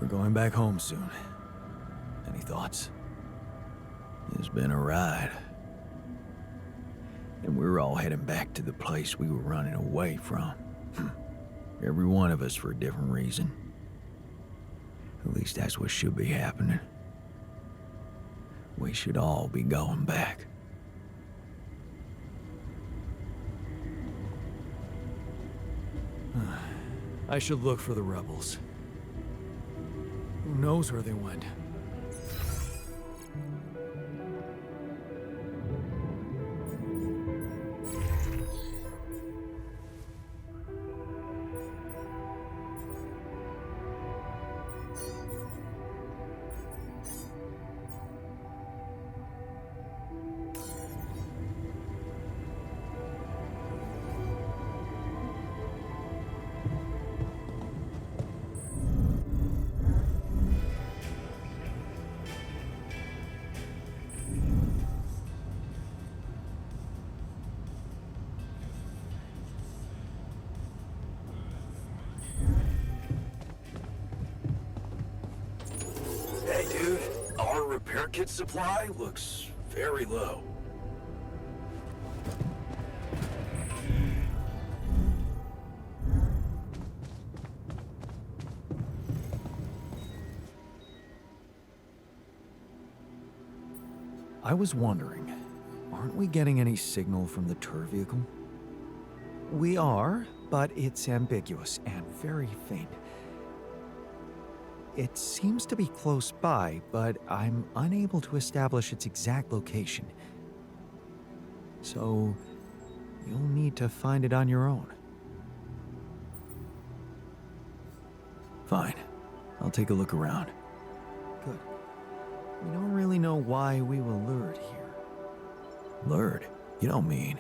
going back home soon. Any thoughts? It's been a ride. And we're all heading back to the place we were running away from. Every one of us for a different reason. At least that's what should be happening. We should all be going back. I should look for the rebels. Who knows where they went? Hey dude, our repair kit supply looks very low. I was wondering, aren't we getting any signal from the tour vehicle? We are, but it's ambiguous and very faint. It seems to be close by, but I'm unable to establish its exact location. So, you'll need to find it on your own. Fine, I'll take a look around. Good. We don't really know why we were lured here. Lured? You don't mean?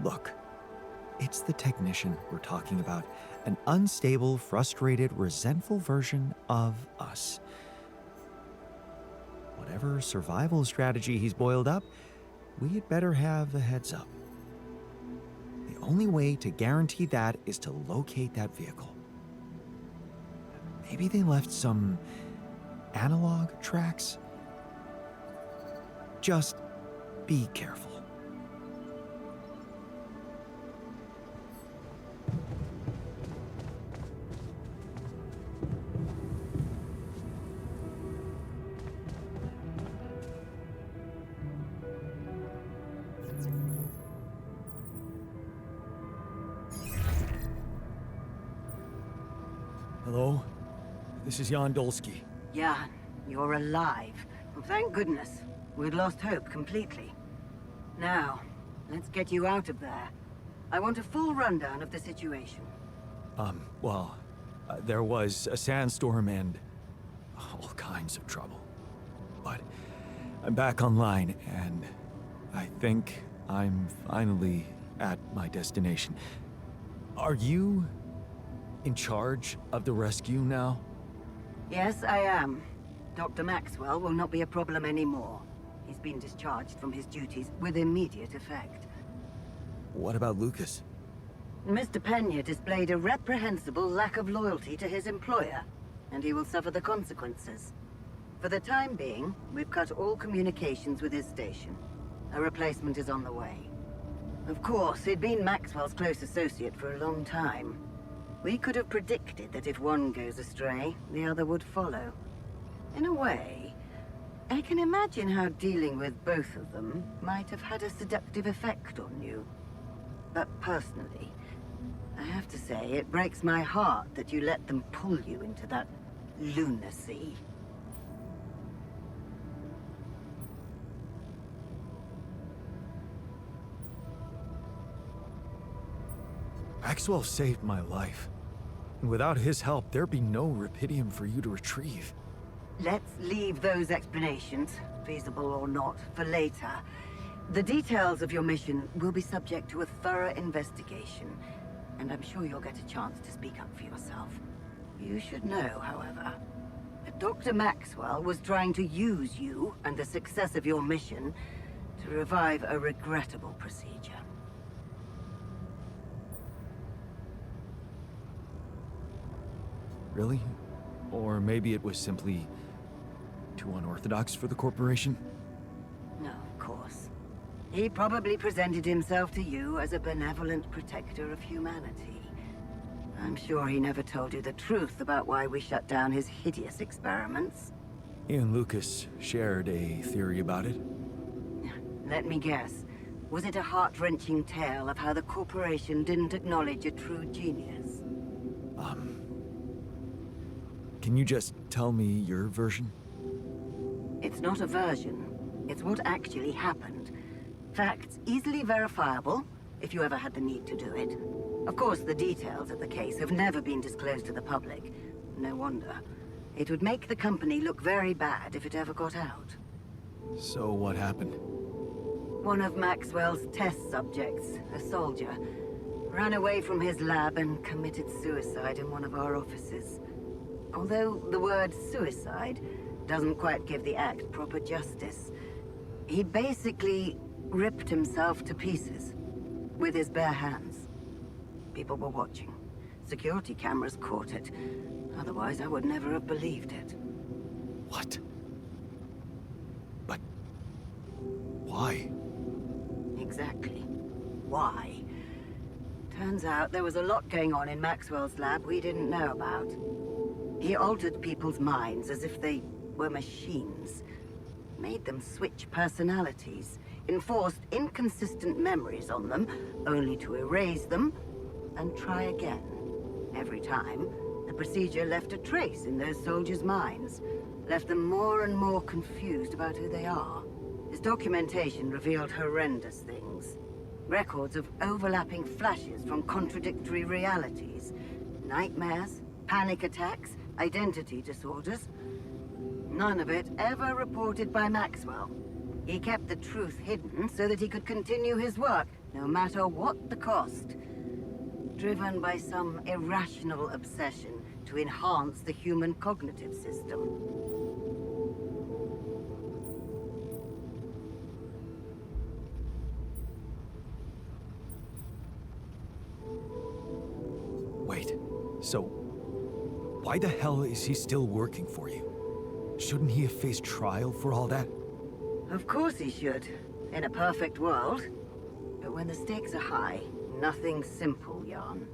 Look, it's the technician we're talking about. An unstable, frustrated, resentful version of us. Whatever survival strategy he's boiled up, we had better have the heads up. The only way to guarantee that is to locate that vehicle. Maybe they left some analog tracks? Just be careful. Hello? This is Jan Dolsky. Jan, you're alive. Well, thank goodness. We'd lost hope completely. Now, let's get you out of there. I want a full rundown of the situation. There was a sandstorm and all kinds of trouble. But I'm back online, and I think I'm finally at my destination. Are you in charge of the rescue now? Yes, I am. Dr. Maxwell will not be a problem anymore. He's been discharged from his duties with immediate effect. What about Lucas? Mr. Pena displayed a reprehensible lack of loyalty to his employer, and he will suffer the consequences. For the time being, we've cut all communications with his station. A replacement is on the way. Of course, he'd been Maxwell's close associate for a long time. We could have predicted that if one goes astray, the other would follow. In a way, I can imagine how dealing with both of them might have had a seductive effect on you. But personally, I have to say, it breaks my heart that you let them pull you into that lunacy. Maxwell saved my life. And without his help, there'd be no Rapidium for you to retrieve. Let's leave those explanations, feasible or not, for later. The details of your mission will be subject to a thorough investigation, and I'm sure you'll get a chance to speak up for yourself. You should know, however, that Dr. Maxwell was trying to use you and the success of your mission to revive a regrettable procedure. Really? Or maybe it was simply too unorthodox for the corporation? No, of course. He probably presented himself to you as a benevolent protector of humanity. I'm sure he never told you the truth about why we shut down his hideous experiments. He and Lucas shared a theory about it. Let me guess. Was it a heart-wrenching tale of how the corporation didn't acknowledge a true genius? Can you just tell me your version? It's not a version. It's what actually happened. Facts easily verifiable, if you ever had the need to do it. Of course, the details of the case have never been disclosed to the public. No wonder. It would make the company look very bad if it ever got out. So what happened? One of Maxwell's test subjects, a soldier, ran away from his lab and committed suicide in one of our offices. Although the word suicide doesn't quite give the act proper justice, he basically ripped himself to pieces with his bare hands. People were watching. Security cameras caught it. Otherwise, I would never have believed it. What? But why? Exactly. Why? Turns out there was a lot going on in Maxwell's lab we didn't know about. He altered people's minds as if they were machines. Made them switch personalities. Enforced inconsistent memories on them, only to erase them and try again. Every time, the procedure left a trace in those soldiers' minds. Left them more and more confused about who they are. His documentation revealed horrendous things. Records of overlapping flashes from contradictory realities. Nightmares, panic attacks, identity disorders. None of it ever reported by Maxwell. He kept the truth hidden so that he could continue his work, no matter what the cost. Driven by some irrational obsession to enhance the human cognitive system. Wait, so why the hell is he still working for you? Shouldn't he have faced trial for all that? Of course he should, in a perfect world. But when the stakes are high, nothing's simple, Jan.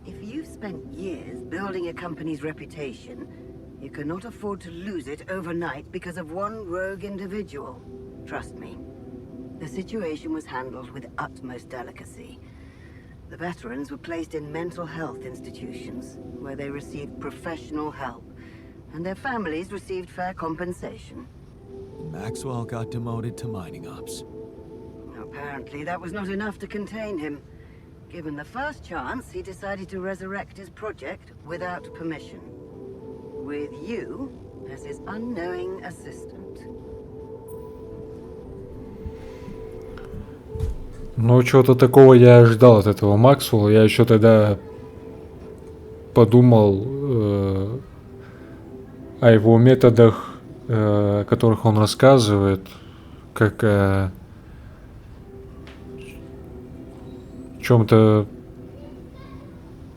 If you've spent years building a company's reputation, you cannot afford to lose it overnight because of one rogue individual. Trust me. The situation was handled with utmost delicacy. The veterans were placed in mental health institutions, where they received professional help, and their families received fair compensation. Maxwell got demoted to mining ops. Apparently, that was not enough to contain him. Given the first chance, he decided to resurrect his project without permission. With you as his unknowing assistant. Ну, чего-то такого я ожидал от этого Максвелла. Я еще тогда подумал о его методах, о которых он рассказывает, как о чем-то,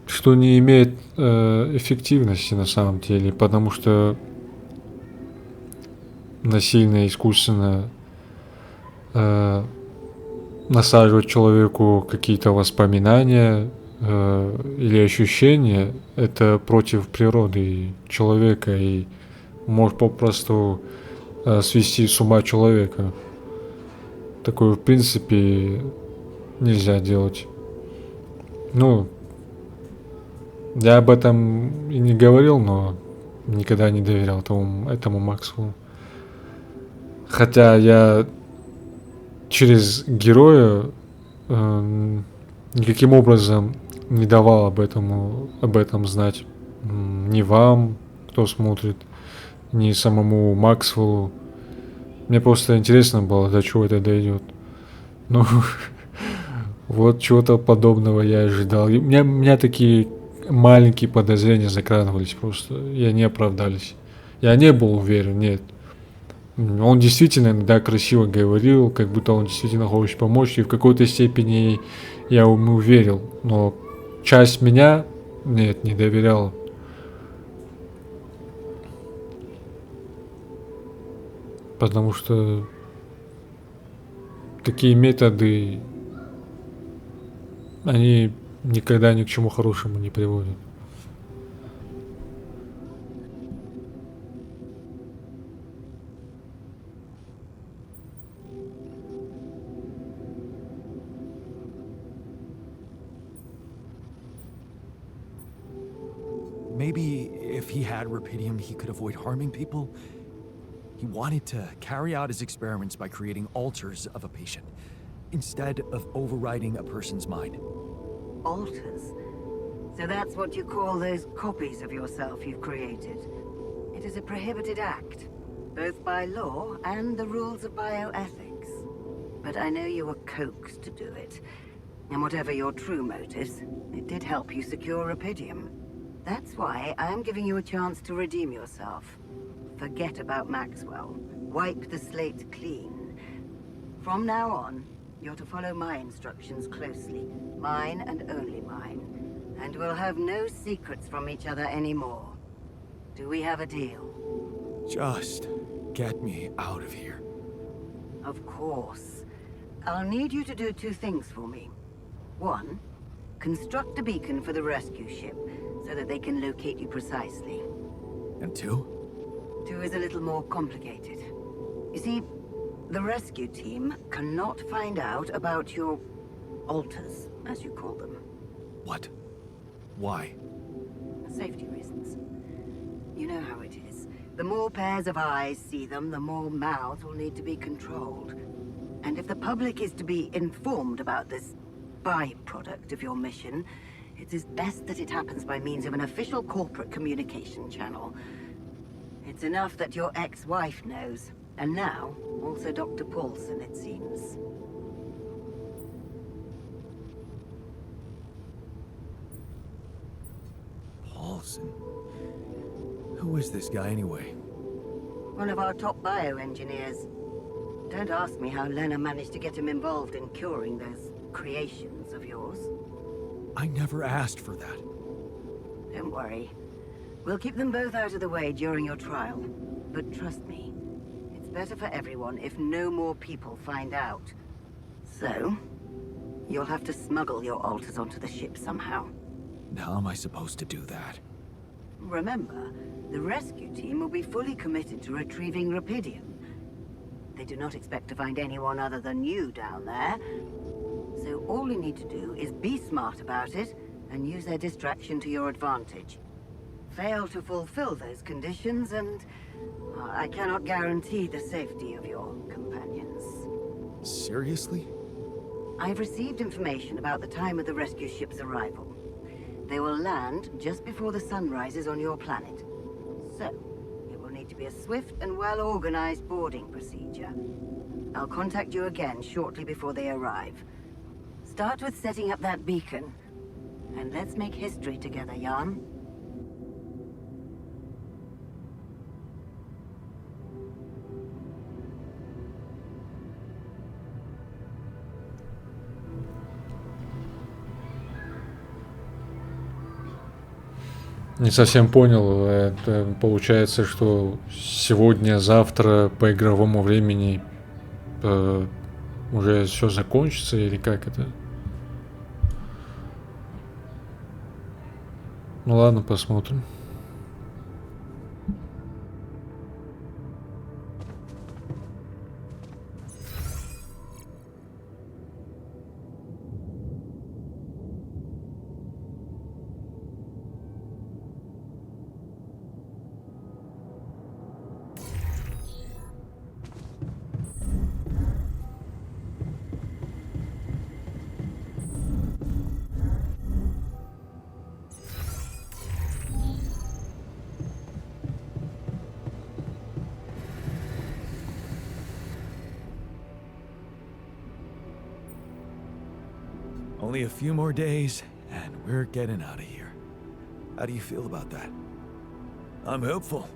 что не имеет эффективности на самом деле, потому что насильно, искусственно насаживать человеку какие-то воспоминания или ощущения, это против природы человека и может попросту свести с ума человека. Такое в принципе нельзя делать. Ну, я об этом и не говорил, но никогда не доверял этому Максвеллу. Хотя я через героя никаким образом не давал об этом знать ни вам, кто смотрит, ни самому Максвеллу. Мне просто интересно было, до чего это дойдет. Ну, вот чего-то подобного я ожидал. У меня такие маленькие подозрения закрадывались просто, и они оправдались. Я не был уверен, нет. Он действительно иногда красиво говорил, как будто он действительно хочет помочь, и в какой-то степени я ему верил, но часть меня, нет, не доверяла. Потому что такие методы, они никогда ни к чему хорошему не приводят. Maybe if he had rupidium, he could avoid harming people. He wanted to carry out his experiments by creating alters of a patient, instead of overriding a person's mind. Alters? So that's what you call those copies of yourself you've created. It is a prohibited act, both by law and the rules of bioethics. But I know you were coaxed to do it. And whatever your true motives, it did help you secure rupidium. That's why I'm giving you a chance to redeem yourself. Forget about Maxwell. Wipe the slate clean. From now on, you're to follow my instructions closely. Mine and only mine. And we'll have no secrets from each other anymore. Do we have a deal? Just get me out of here. Of course. I'll need you to do two things for me. One, construct a beacon for the rescue ship, so that they can locate you precisely. And two? Two is a little more complicated. You see, the rescue team cannot find out about your alters, as you call them. What? Why? Safety reasons. You know how it is. The more pairs of eyes see them, the more mouths will need to be controlled. And if the public is to be informed about this byproduct of your mission, it is best that it happens by means of an official corporate communication channel. It's enough that your ex-wife knows, and now also Dr. Paulson, it seems. Paulson? Who is this guy anyway? One of our top bioengineers. Don't ask me how Lena managed to get him involved in curing those creations of yours. I never asked for that. Don't worry. We'll keep them both out of the way during your trial. But trust me, it's better for everyone if no more people find out. So, you'll have to smuggle your alters onto the ship somehow. How am I supposed to do that? Remember, the rescue team will be fully committed to retrieving rupidium. They do not expect to find anyone other than you down there. So all you need to do is be smart about it and use their distraction to your advantage. Fail to fulfill those conditions and I cannot guarantee the safety of your companions. Seriously? I've received information about the time of the rescue ship's arrival. They will land just before the sun rises on your planet. So, it will need to be a swift and well-organized boarding procedure. I'll contact you again shortly before they arrive. Start with setting up that beacon. And let's make history together, Jan. Не совсем понял. Это получается, что сегодня-завтра по игровому времени уже все закончится или как это? Ну ладно, посмотрим. Only a few more days, and we're getting out of here. How do you feel about that? I'm hopeful.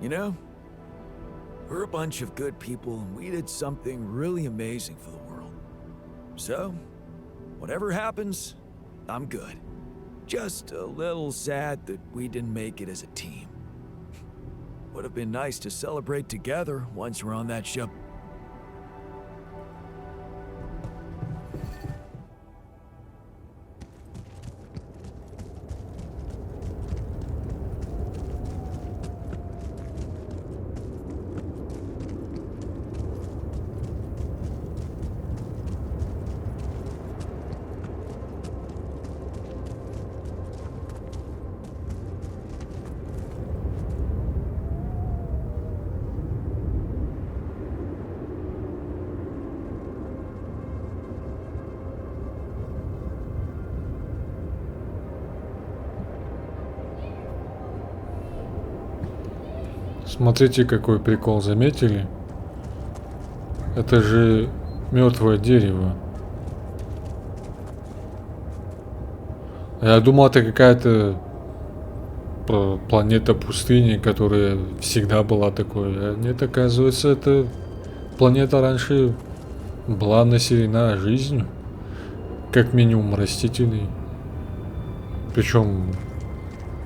You know? We're a bunch of good people, and we did something really amazing for the world. So, whatever happens, I'm good. Just a little sad that we didn't make it as a team. Would have been nice to celebrate together once we're on that ship. Смотрите, какой прикол, заметили? Это же мертвое дерево. Я думал, это какая-то планета пустыни, которая всегда была такой. А нет, оказывается, эта планета раньше была населена жизнью, как минимум растительной, причем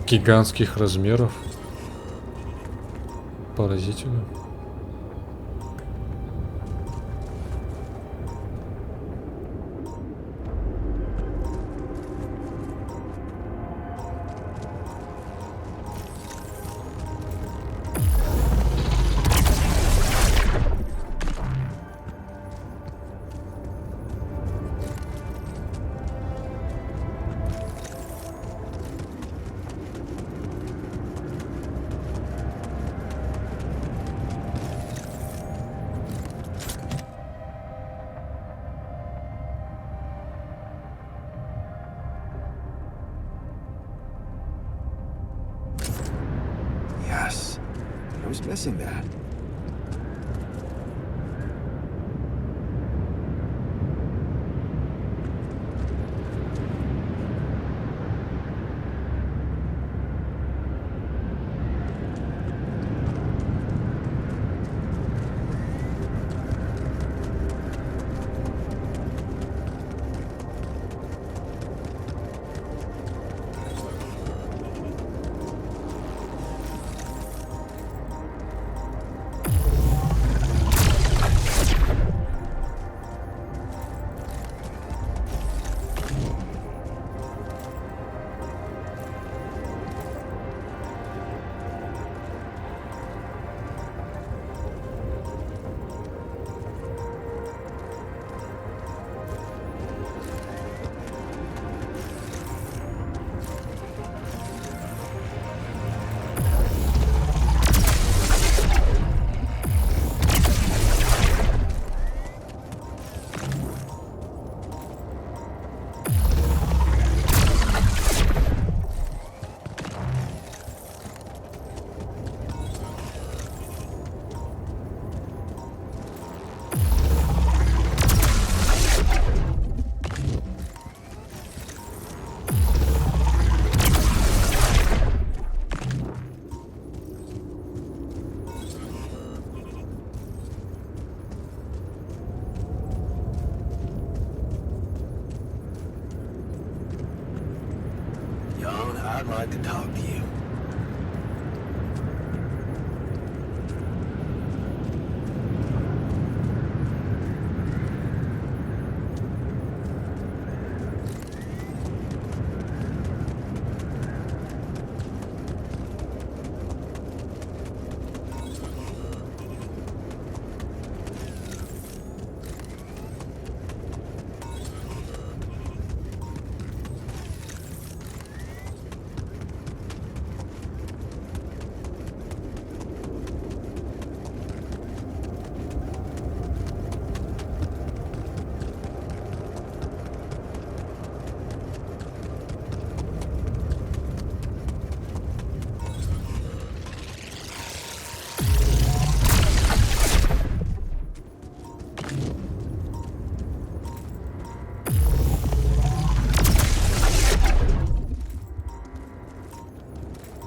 гигантских размеров. Поразительно. Yes, I was missing that. I'd like to talk to you.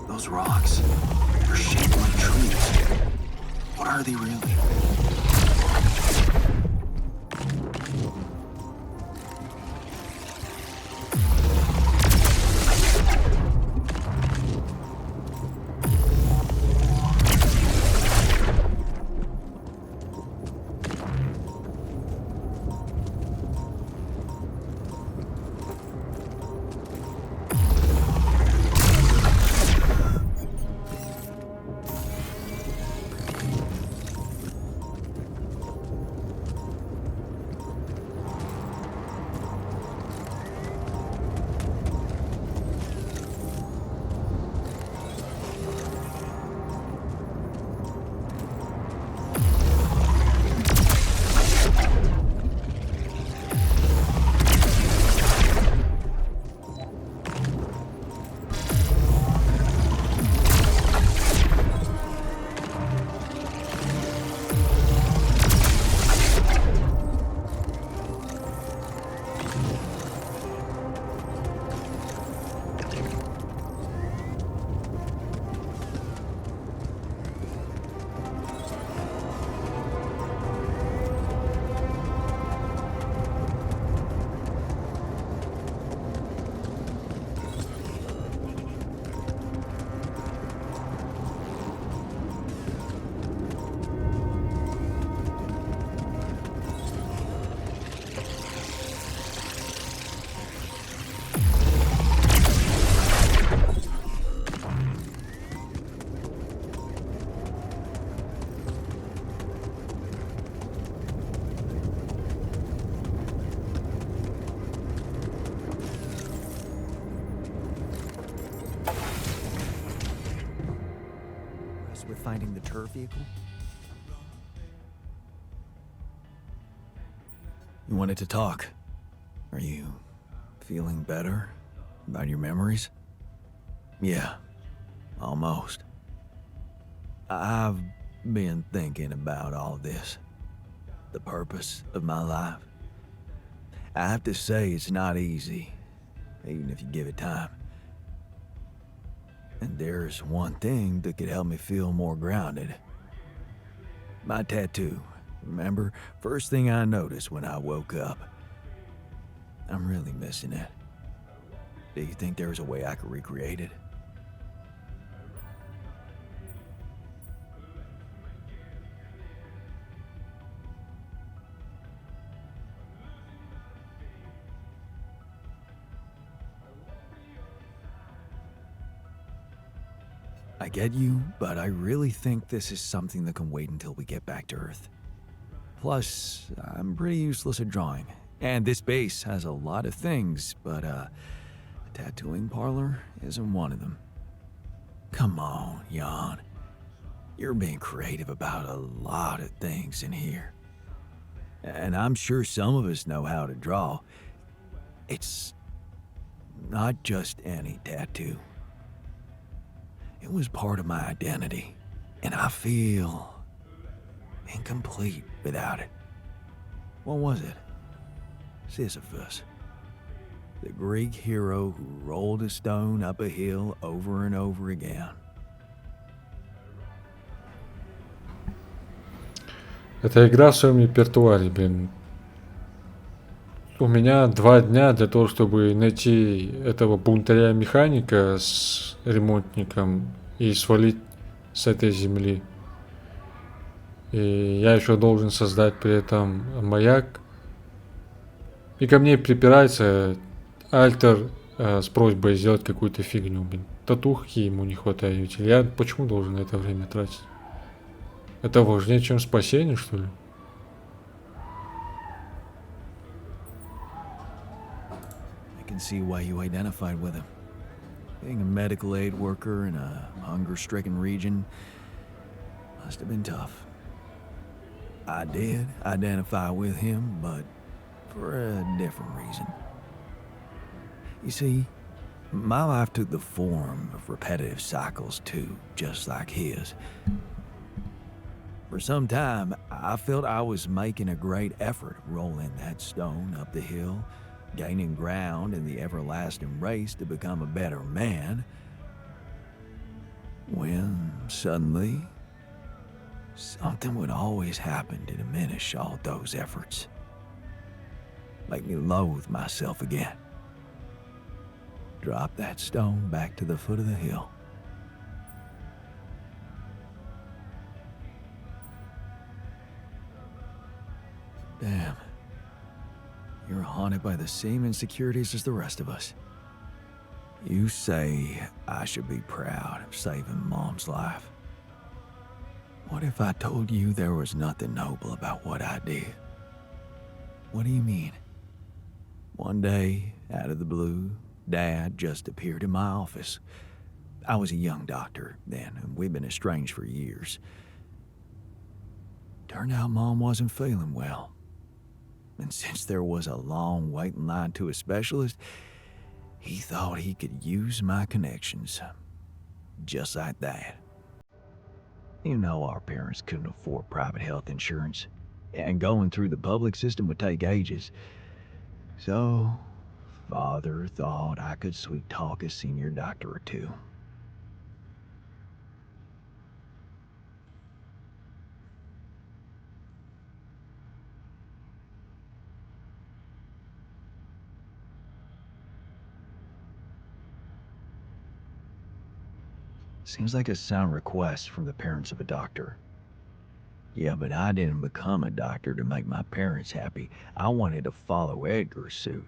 Those rocks are shaped like trees. What are they really? finding the turf vehicle? You wanted to talk. Are you feeling better about your memories? Yeah, almost. I've been thinking about all this. The purpose of my life. I have to say it's not easy, even if you give it time. And there's one thing that could help me feel more grounded. My tattoo. Remember? First thing I noticed when I woke up. I'm really missing it. Do you think there's a way I could recreate it? I get you, but I really think this is something that can wait until we get back to Earth. Plus, I'm pretty useless at drawing. And this base has a lot of things, but a tattooing parlor isn't one of them. Come on, Jan. You're being creative about a lot of things in here. And I'm sure some of us know how to draw. It's not just any tattoo. It was part of my identity, and I feel incomplete without it. What was it? Sisyphus. The Greek hero who rolled a stone up a hill over and over again. Это игра в своем репертуаре, блин. У меня 2 дня для того, чтобы найти этого бунтаря-механика с ремонтником и свалить с этой земли. И я еще должен создать при этом маяк. И ко мне припирается альтер с просьбой сделать какую-то фигню, блин. Татухи ему не хватает. Я почему должен на это время тратить? Это важнее, чем спасение, что ли? I can see why you identified with him. Being a medical aid worker in a hunger-stricken region must have been tough. I did identify with him, but for a different reason. You see, my life took the form of repetitive cycles too, just like his. For some time, I felt I was making a great effort rolling that stone up the hill, gaining ground in the everlasting race to become a better man, when suddenly something would always happen to diminish all those efforts. Make me loathe myself again. Drop that stone back to the foot of the hill. Damn. You're haunted by the same insecurities as the rest of us. You say I should be proud of saving Mom's life. What if I told you there was nothing noble about what I did? What do you mean? One day, out of the blue, Dad just appeared in my office. I was a young doctor then, and we'd been estranged for years. Turned out Mom wasn't feeling well. And since there was a long waiting line to a specialist, he thought he could use my connections. Just like that. You know our parents couldn't afford private health insurance, and going through the public system would take ages. So, Father thought I could sweet talk a senior doctor or two. Seems like a sound request from the parents of a doctor. Yeah, but I didn't become a doctor to make my parents happy. I wanted to follow Edgar's suit.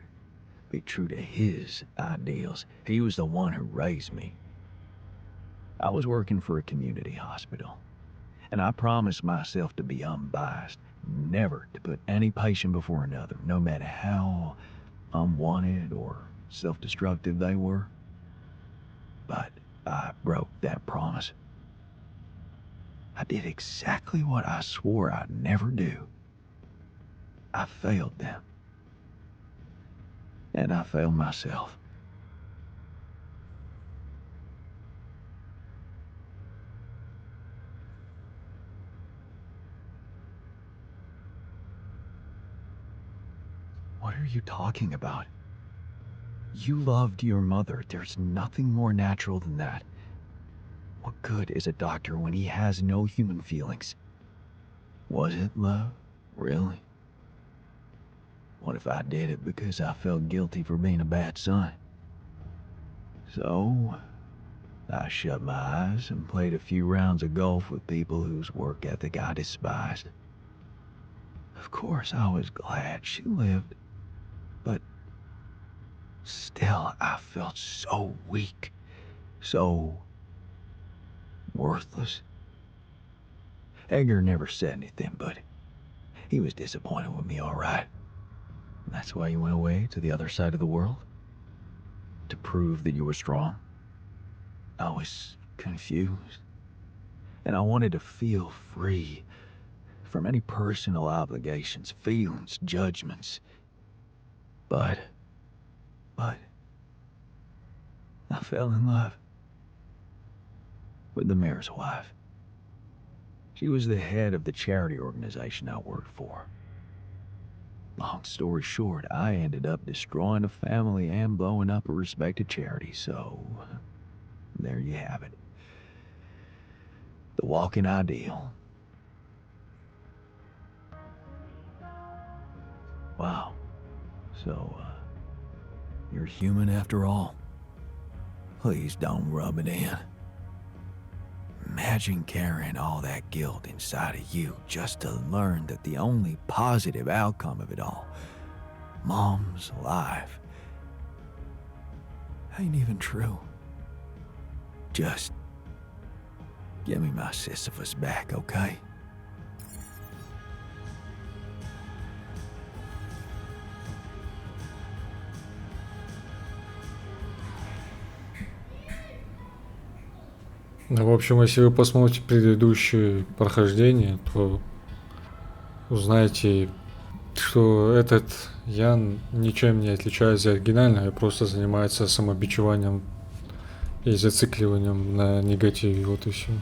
Be true to his ideals. He was the one who raised me. I was working for a community hospital, and I promised myself to be unbiased, never to put any patient before another, no matter how unwanted or self-destructive they were. But I broke that promise. I did exactly what I swore I'd never do. I failed them. And I failed myself. What are you talking about? You loved your mother. There's nothing more natural than that. What good is a doctor when he has no human feelings? Was it love? Really? What if I did it because I felt guilty for being a bad son? So, I shut my eyes and played a few rounds of golf with people whose work ethic I despised. Of course, I was glad she lived, but still, I felt so weak, so worthless. Edgar never said anything, but he was disappointed with me, all right. That's why you went away to the other side of the world? To prove that you were strong? I was confused, and I wanted to feel free from any personal obligations, feelings, judgments. But I fell in love with the mayor's wife. She was the head of the charity organization I worked for. Long story short, I ended up destroying a family and blowing up a respected charity, so there you have it. The walking ideal. Wow. So, you're human after all. Please don't rub it in. Imagine carrying all that guilt inside of you just to learn that the only positive outcome of it all, Mom's alive, ain't even true. Just give me my Sisyphus back, okay? Ну, в общем, если вы посмотрите предыдущее прохождение, то узнаете, что этот Ян ничем не отличается от оригинального, и просто занимается самобичеванием и зацикливанием на негативе, вот и все.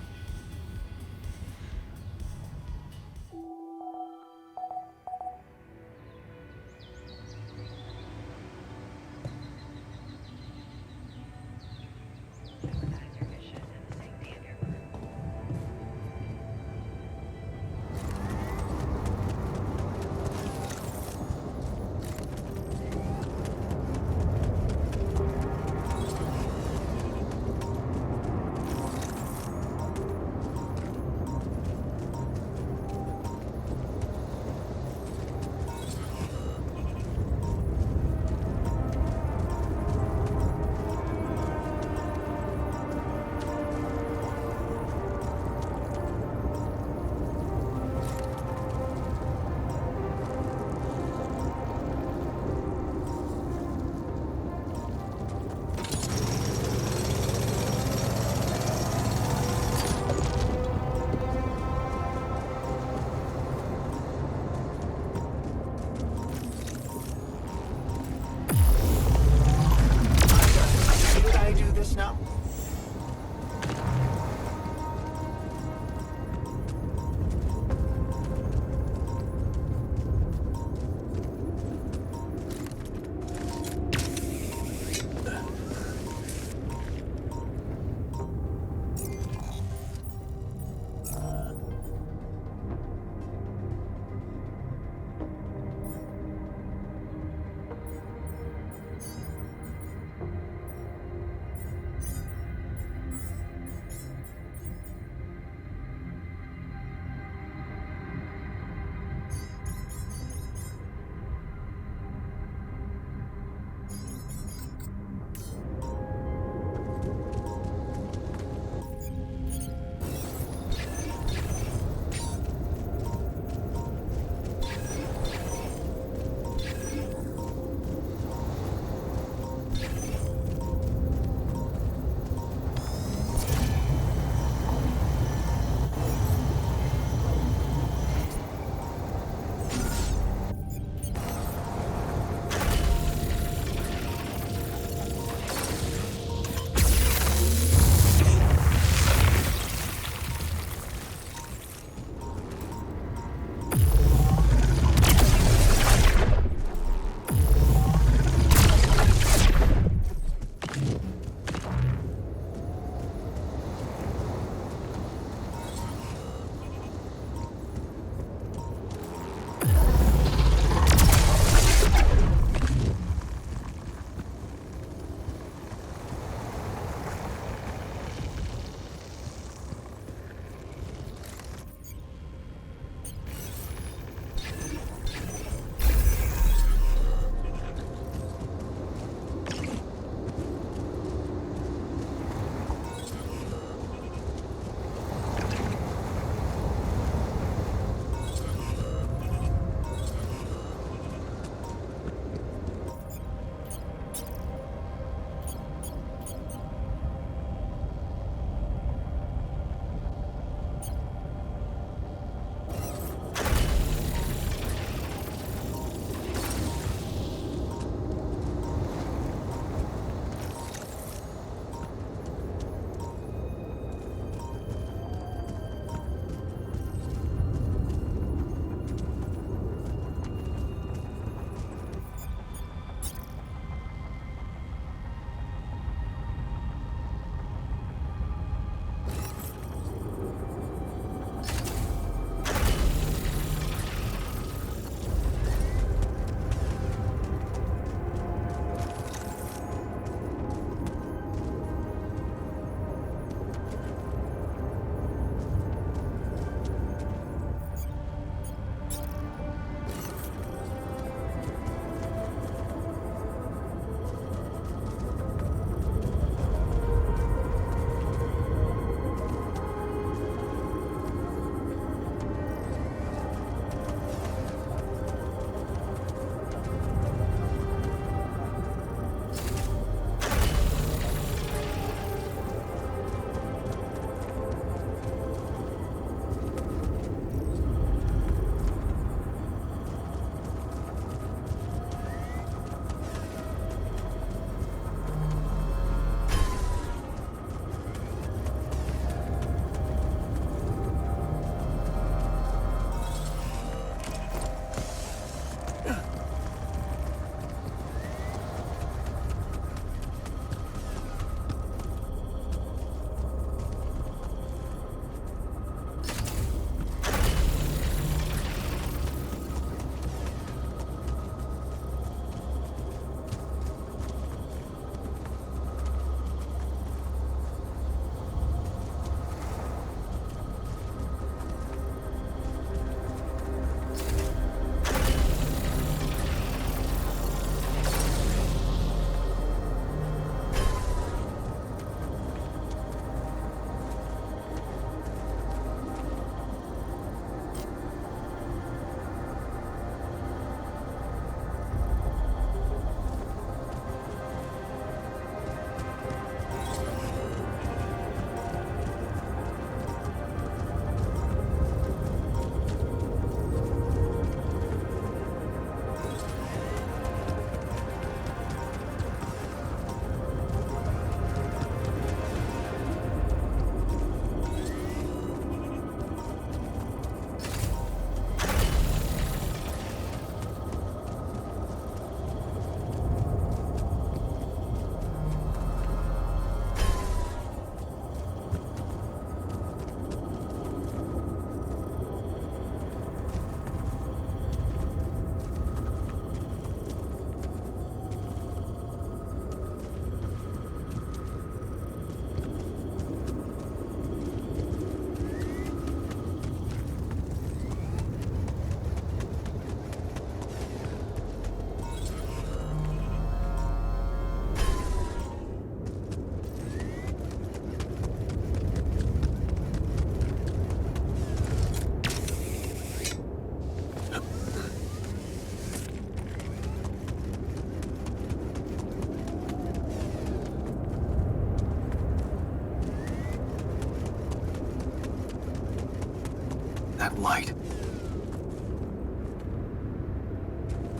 That light.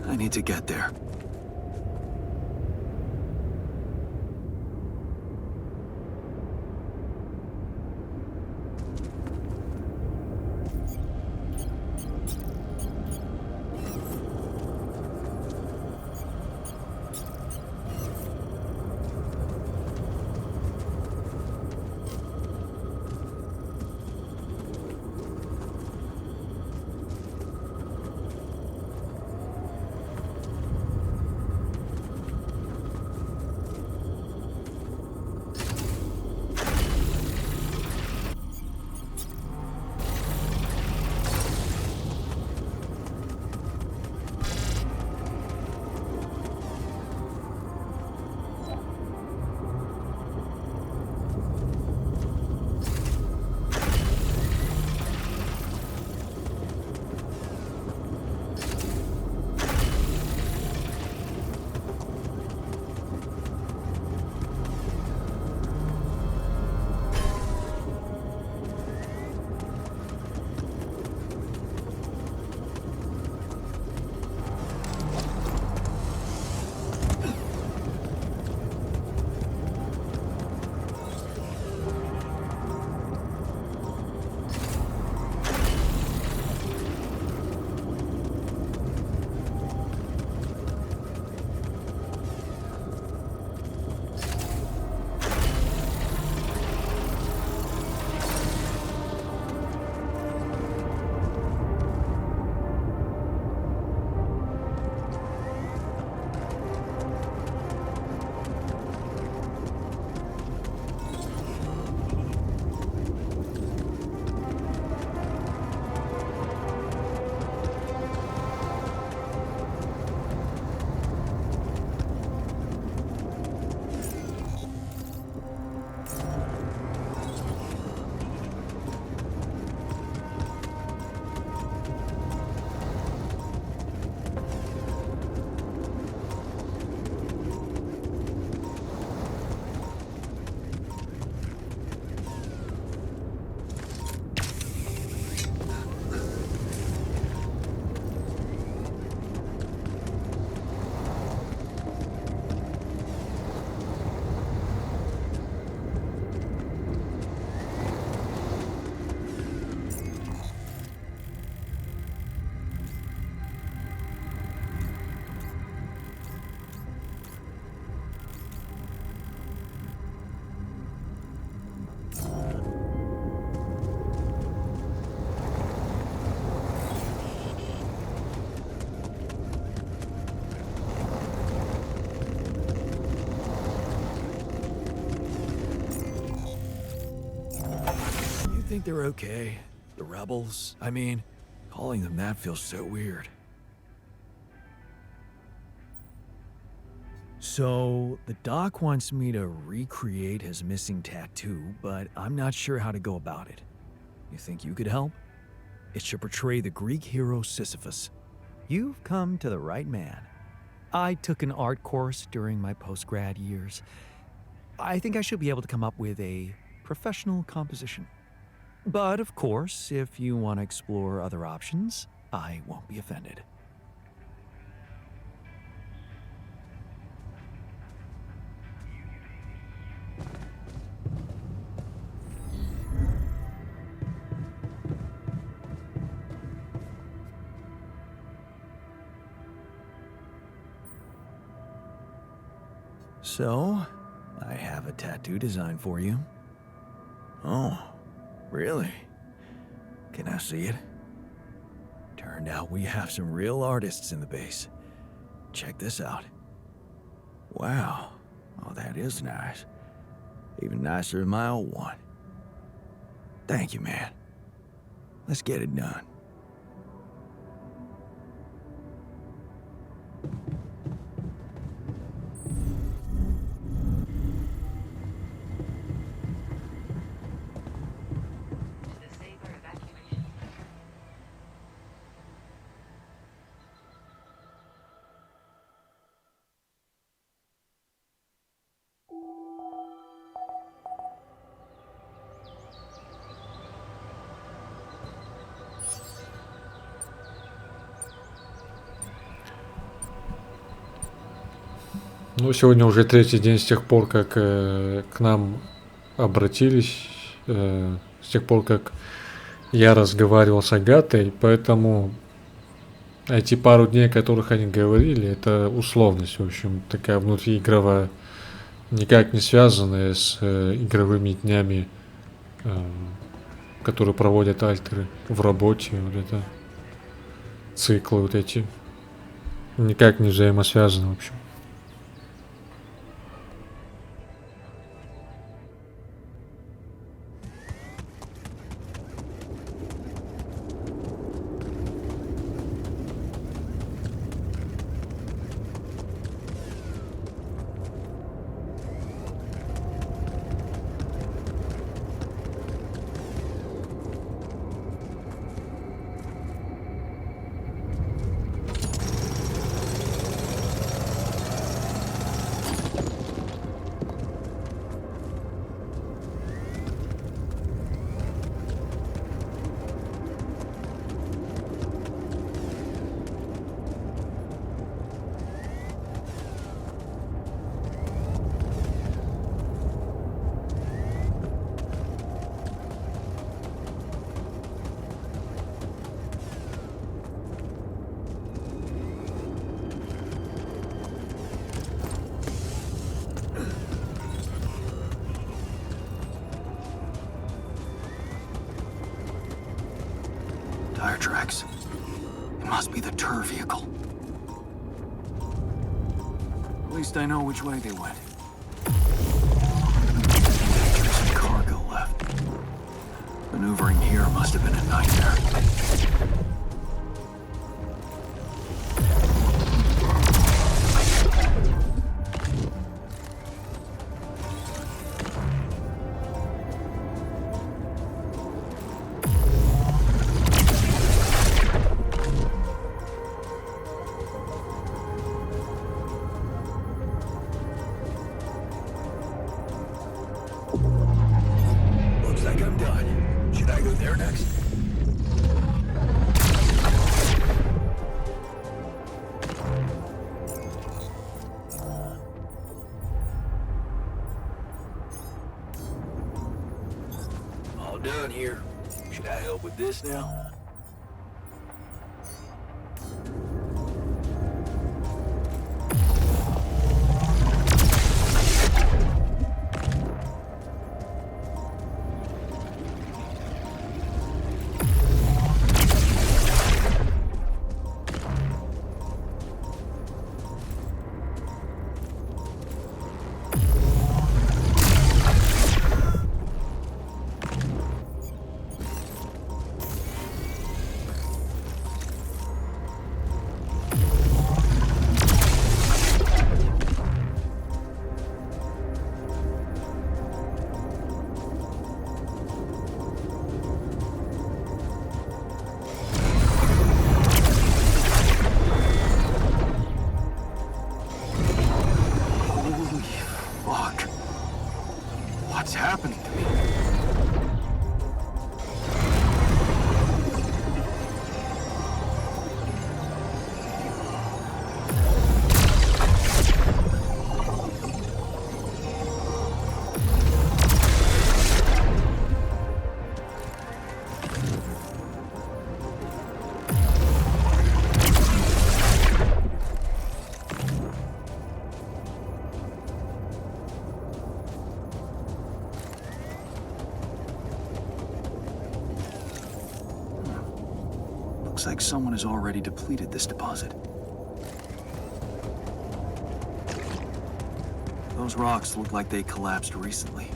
I need to get there. Think they're okay? The rebels? I mean, calling them that feels so weird. So, the doc wants me to recreate his missing tattoo, but I'm not sure how to go about it. You think you could help? It should portray the Greek hero Sisyphus. You've come to the right man. I took an art course during my post-grad years. I think I should be able to come up with a professional composition. But of course, if you want to explore other options, I won't be offended. So, I have a tattoo design for you. Oh. Really? Can I see it? Turned out we have some real artists in the base. Check this out. Wow. Oh, that is nice. Even nicer than my old one. Thank you, man. Let's get it done. Ну, сегодня уже третий день с тех пор, как к нам обратились, с тех пор, как я разговаривал с Агатой, поэтому эти пару дней, о которых они говорили, это условность, в общем, такая внутриигровая, никак не связанная с игровыми днями, которые проводят альтеры в работе, вот это циклы вот эти, никак не взаимосвязаны, в общем. Tire tracks. It must be the tour vehicle. At least I know which way they went. There's a cargo left. Maneuvering here must have been a nightmare. Looks like I'm done. Should I go there next? All done here. Should I help with this now? What's happening to me? Looks like someone has already depleted this deposit. Those rocks look like they collapsed recently.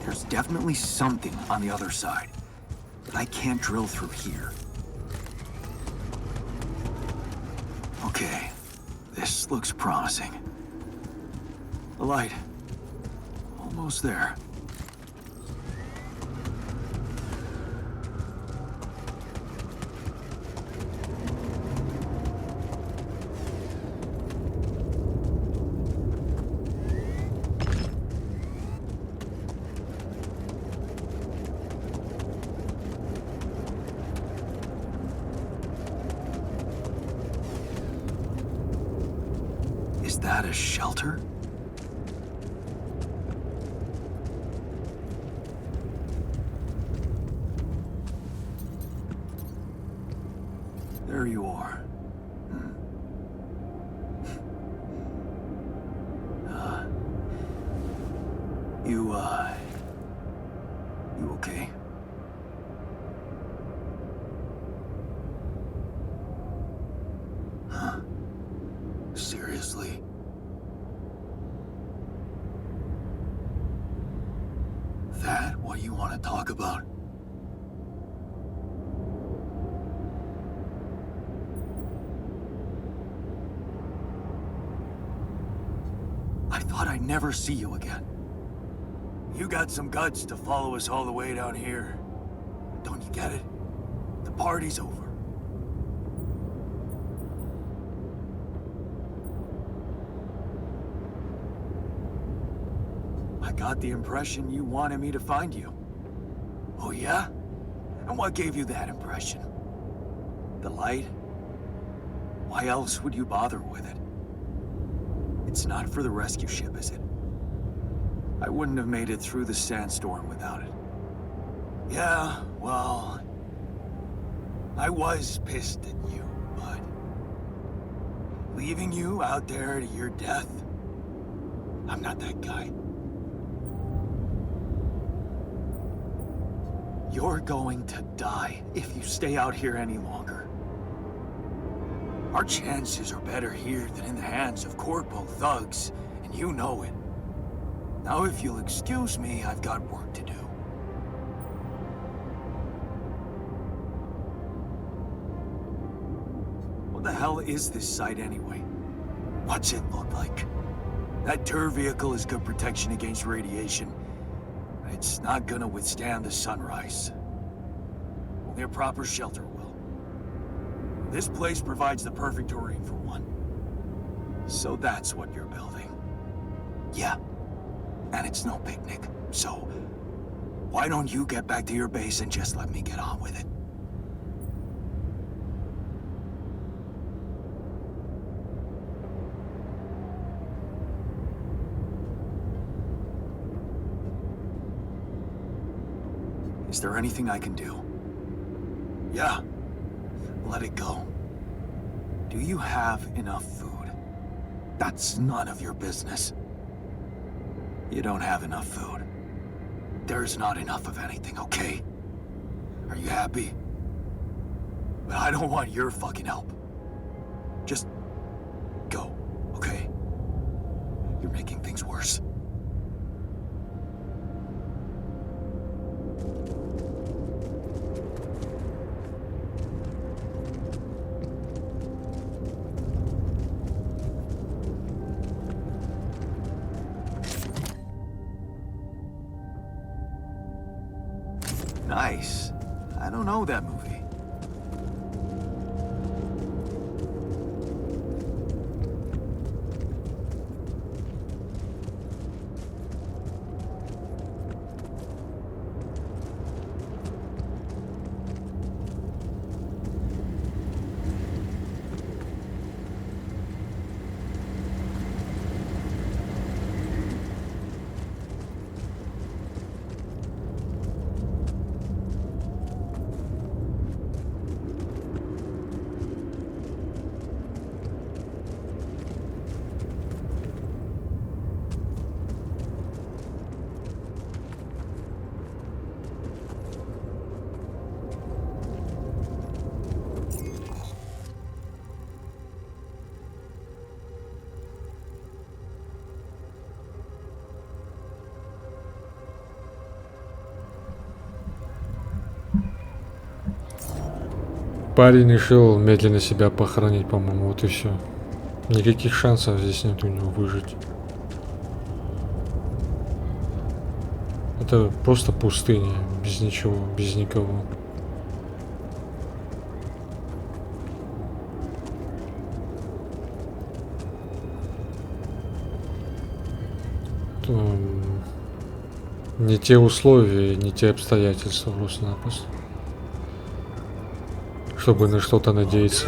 There's definitely something on the other side, but I can't drill through here. Okay, this looks promising. The light. Almost there. Is Is that a shelter? There you are. You okay? Huh? Seriously? That what you want to talk about? I thought I'd never see you again. You got some guts to follow us all the way down here. Don't you get it? The party's over. I got the impression you wanted me to find you. Oh yeah? And what gave you that impression? The light? Why else would you bother with it? It's not for the rescue ship, is it? I wouldn't have made it through the sandstorm without it. Yeah, well, I was pissed at you, but leaving you out there to your death, I'm not that guy. You're going to die if you stay out here any longer. Our chances are better here than in the hands of corpo thugs, and you know it. Now, if you'll excuse me, I've got work to do. What the hell is this site anyway? What's it look like? That tour vehicle is good protection against radiation. It's not gonna withstand the sunrise. Only a proper shelter will. This place provides the perfect terrain for one. So that's what you're building. Yeah. And it's no picnic, so why don't you get back to your base and just let me get on with it? Is there anything I can do? Yeah, let it go. Do you have enough food? That's none of your business. You don't have enough food. There's not enough of anything, okay? Are you happy? But I don't want your fucking help. Just go, okay? You're making things worse. Nice. I don't know that movie. Парень решил медленно себя похоронить, по-моему, вот и все. Никаких шансов здесь нет у него выжить. Это просто пустыня, без ничего, без никого. Не те условия, не те обстоятельства просто-напросто, чтобы на что-то надеяться.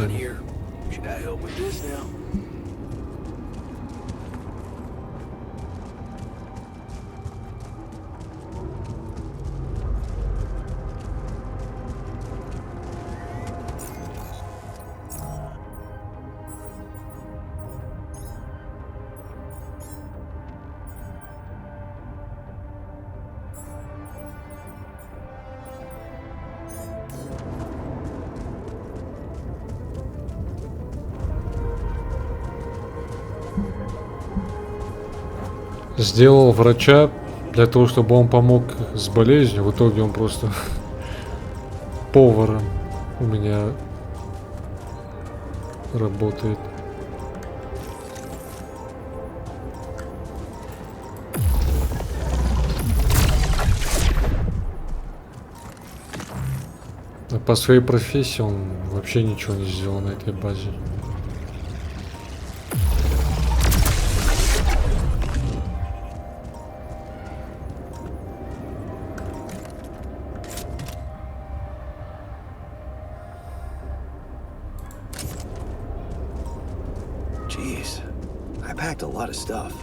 Сделал врача для того, чтобы он помог с болезнью. В итоге он просто поваром у меня работает. А по своей профессии он вообще ничего не сделал на этой базе. Jeez, I packed a lot of stuff.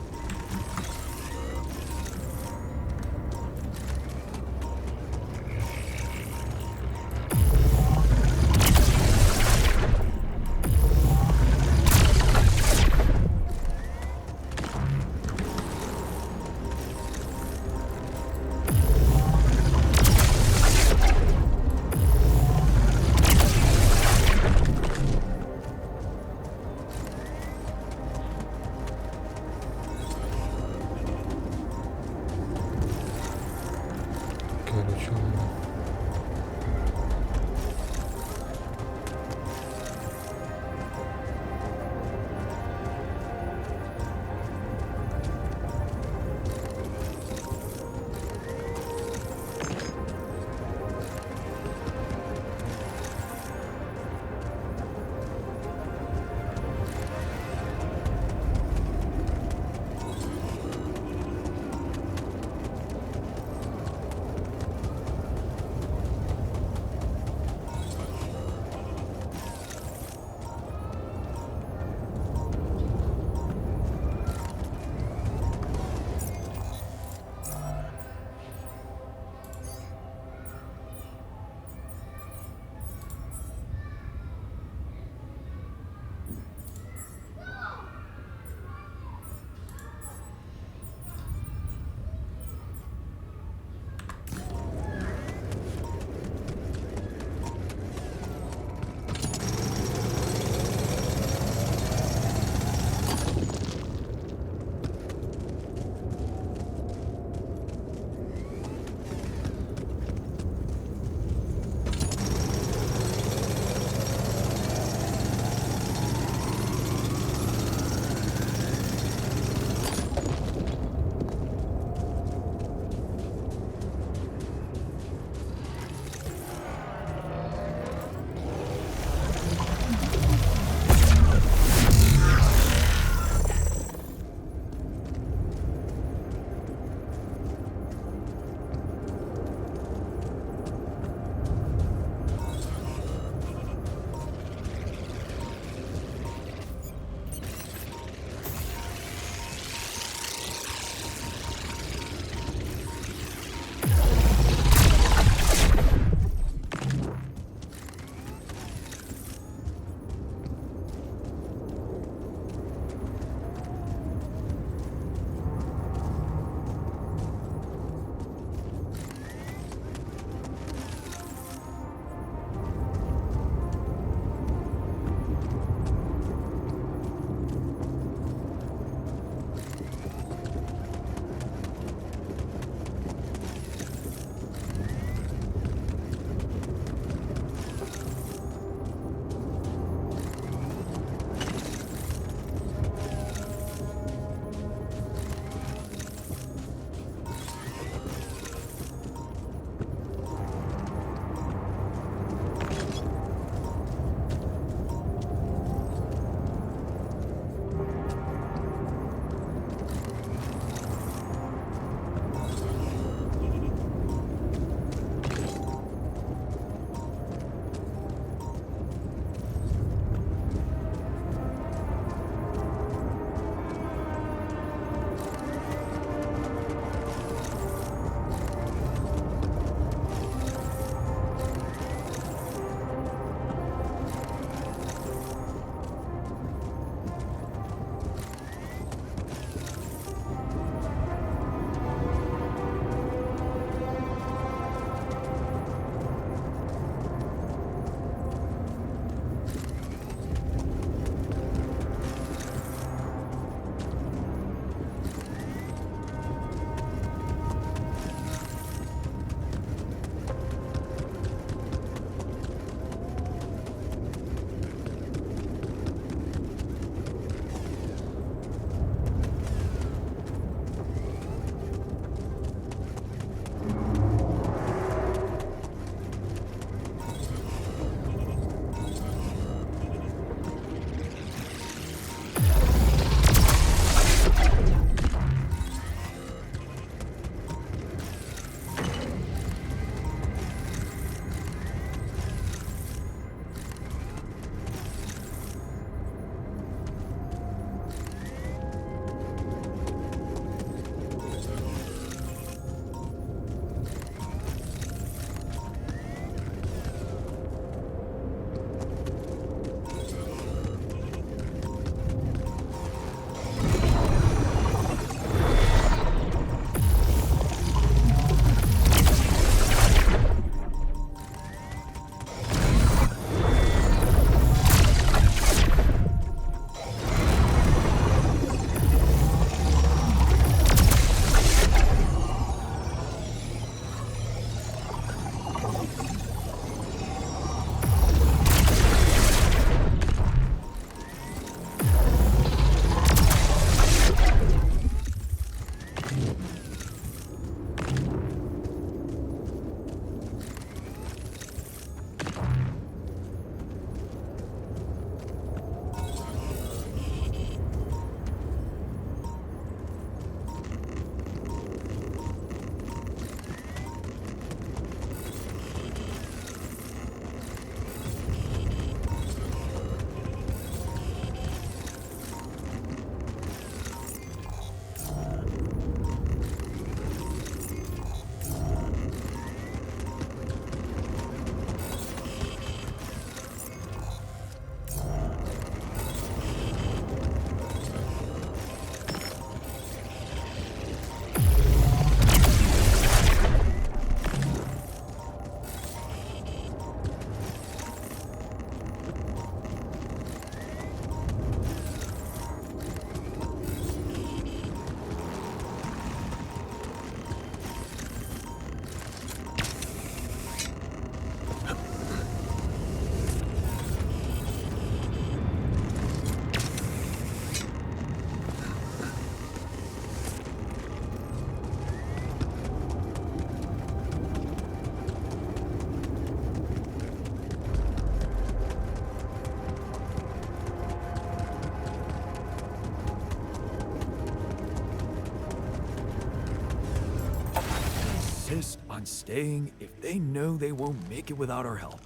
insist on staying if they know they won't make it without our help.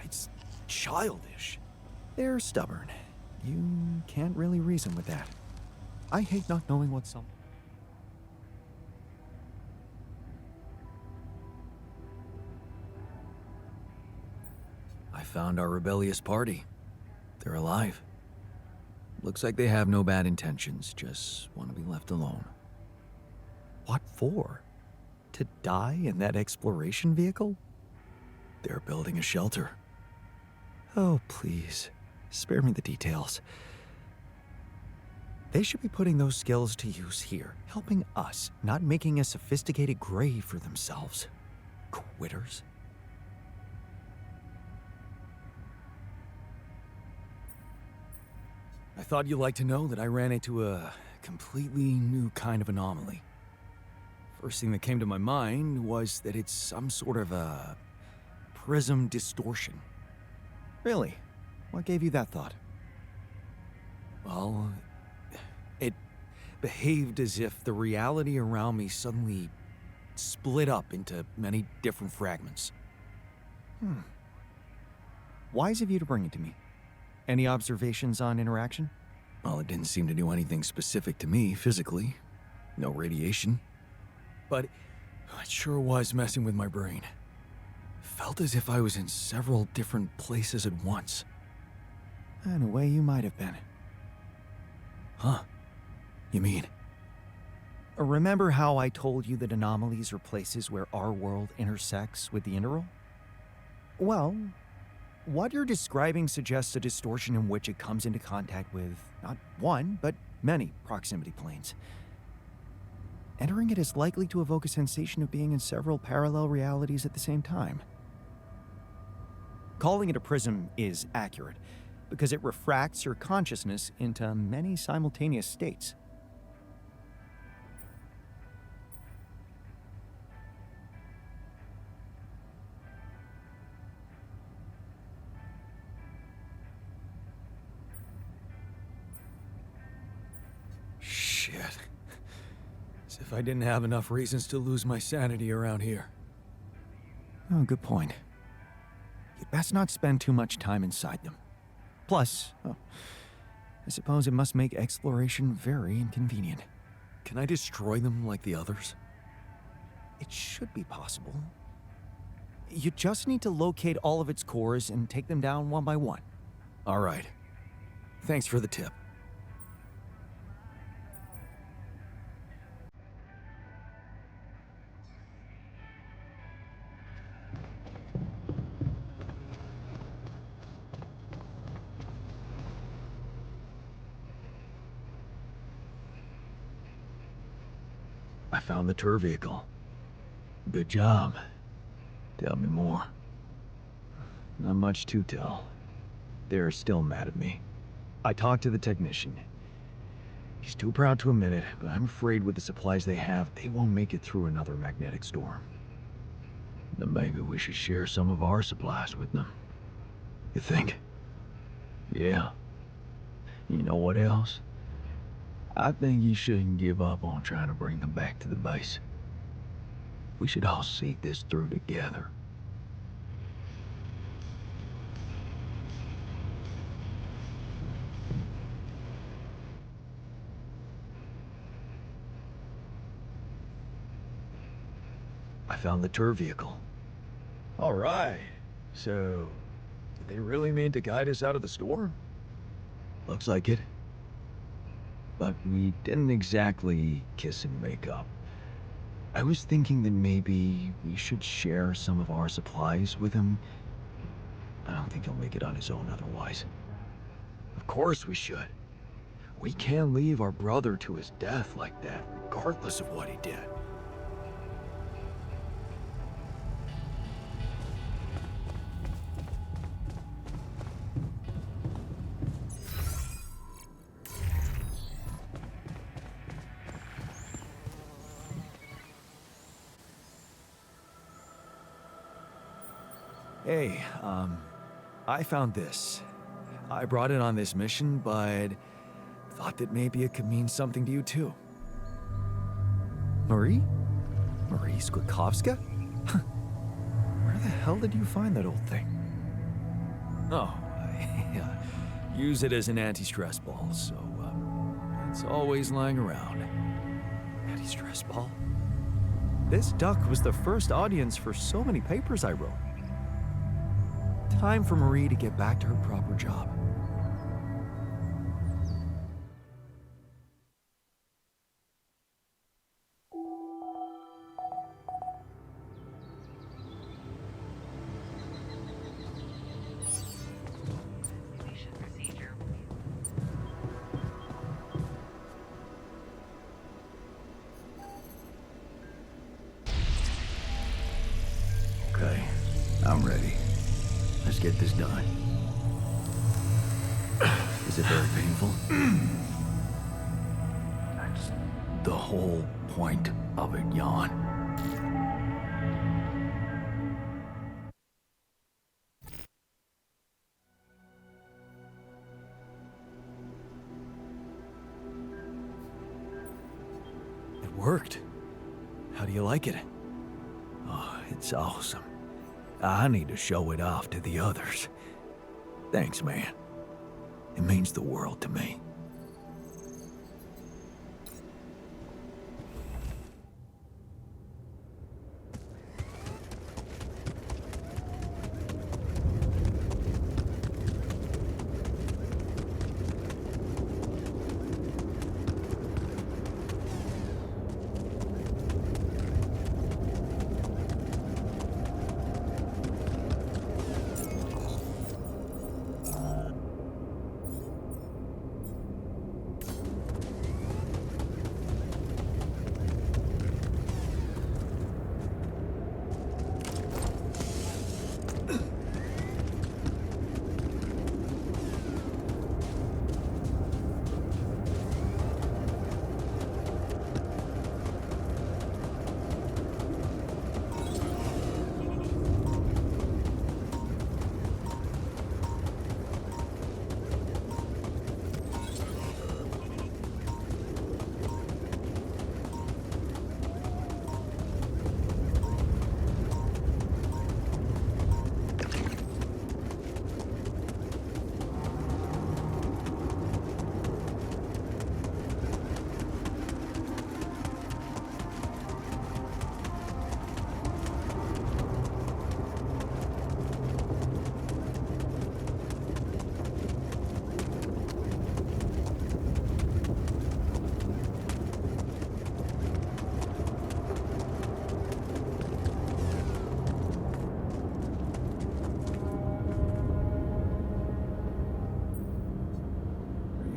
It's childish. They're stubborn. You can't really reason with that. I hate not knowing what some... I found our rebellious party. They're alive. Looks like they have no bad intentions, just want to be left alone. What for? To die in that exploration vehicle? They're building a shelter. Oh, please, spare me the details. They should be putting those skills to use here, helping us, not making a sophisticated grave for themselves. Quitters. I thought you'd like to know that I ran into a completely new kind of anomaly. First thing that came to my mind was that it's some sort of a prism distortion. Really? What gave you that thought? Well, it behaved as if the reality around me suddenly split up into many different fragments. Wise of you to bring it to me. Any observations on interaction? Well, it didn't seem to do anything specific to me physically. No radiation. But it sure was messing with my brain. Felt as if I was in several different places at once. In a way, you might have been. Huh? You mean? Remember how I told you that anomalies are places where our world intersects with the interworld? Well, what you're describing suggests a distortion in which it comes into contact with not one, but many proximity planes. Entering it is likely to evoke a sensation of being in several parallel realities at the same time. Calling it a prism is accurate, because it refracts your consciousness into many simultaneous states. Shit. As if I didn't have enough reasons to lose my sanity around here. Oh, good point. You'd best not spend too much time inside them. Plus, I suppose it must make exploration very inconvenient. Can I destroy them like the others? It should be possible. You just need to locate all of its cores and take them down one by one. All right. Thanks for the tip. I found the tour vehicle. Good job. Tell me more. Not much to tell. They're still mad at me. I talked to the technician. He's too proud to admit it, but I'm afraid with the supplies they have, they won't make it through another magnetic storm. Then maybe we should share some of our supplies with them. You think? Yeah. You know what else? I think you shouldn't give up on trying to bring them back to the base. We should all see this through together. I found the tour vehicle. All right. So, did they really mean to guide us out of the storm? Looks like it. But we didn't exactly kiss and make up. I was thinking that maybe we should share some of our supplies with him. I don't think he'll make it on his own otherwise. Of course we should. We can't leave our brother to his death like that, regardless of what he did. Hey, I found this. I brought it on this mission, but thought that maybe it could mean something to you too. Marie? Marie Skłodowska? Where the hell did you find that old thing? Oh, I use it as an anti-stress ball, so it's always lying around. Anti-stress ball? This duck was the first audience for so many papers I wrote. Time for Marie to get back to her proper job. Okay, I'm ready. Let's get this done. Is it very painful? That's the whole point of it, yawn. It worked. How do you like it? Oh, it's awesome. I need to show it off to the others. Thanks, man. It means the world to me.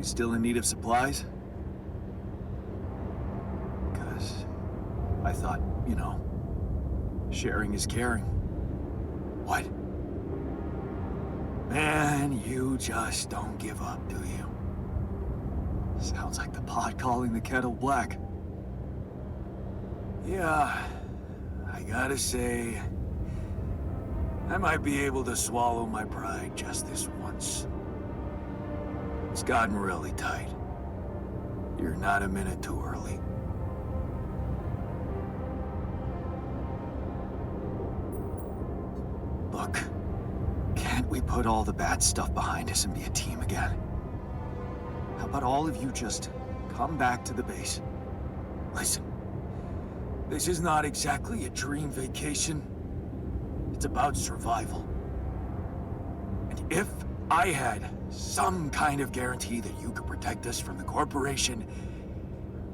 Still in need of supplies? Because I thought, you know, sharing is caring. What? Man, you just don't give up, do you? Sounds like the pot calling the kettle black. Yeah, I gotta say, I might be able to swallow my pride just this once. It's gotten really tight. You're not a minute too early. Look, can't we put all the bad stuff behind us and be a team again? How about all of you just come back to the base? Listen, this is not exactly a dream vacation. It's about survival. And if I had some kind of guarantee that you could protect us from the corporation,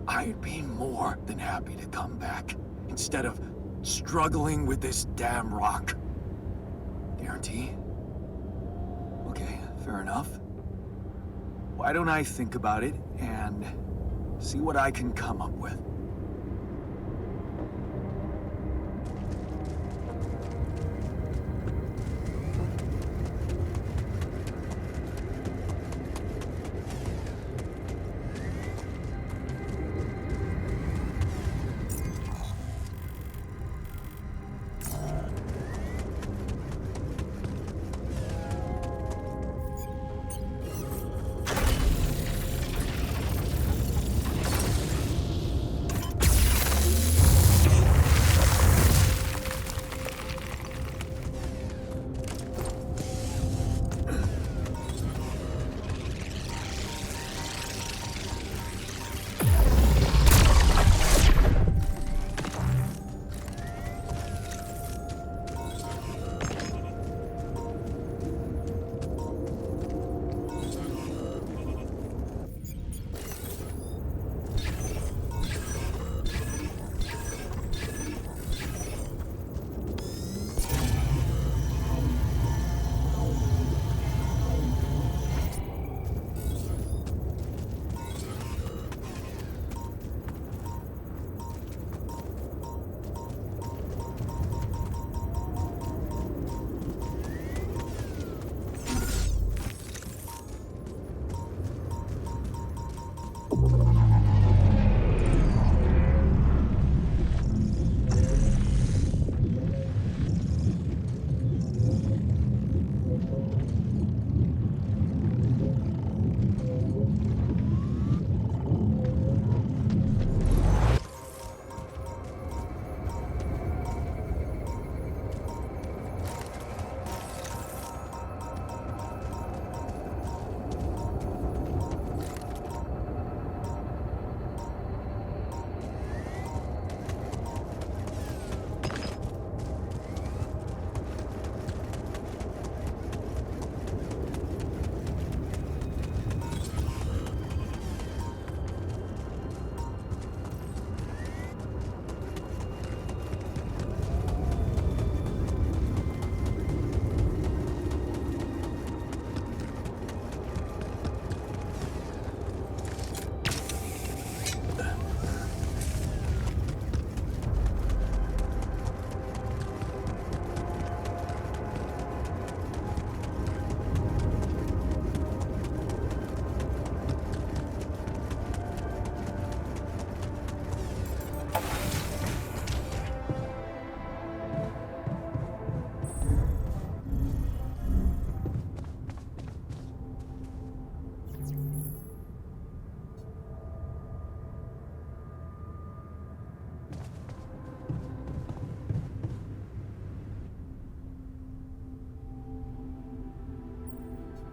I'd be more than happy to come back instead of struggling with this damn rock. Guarantee? Okay, fair enough. Why don't I think about it and see what I can come up with?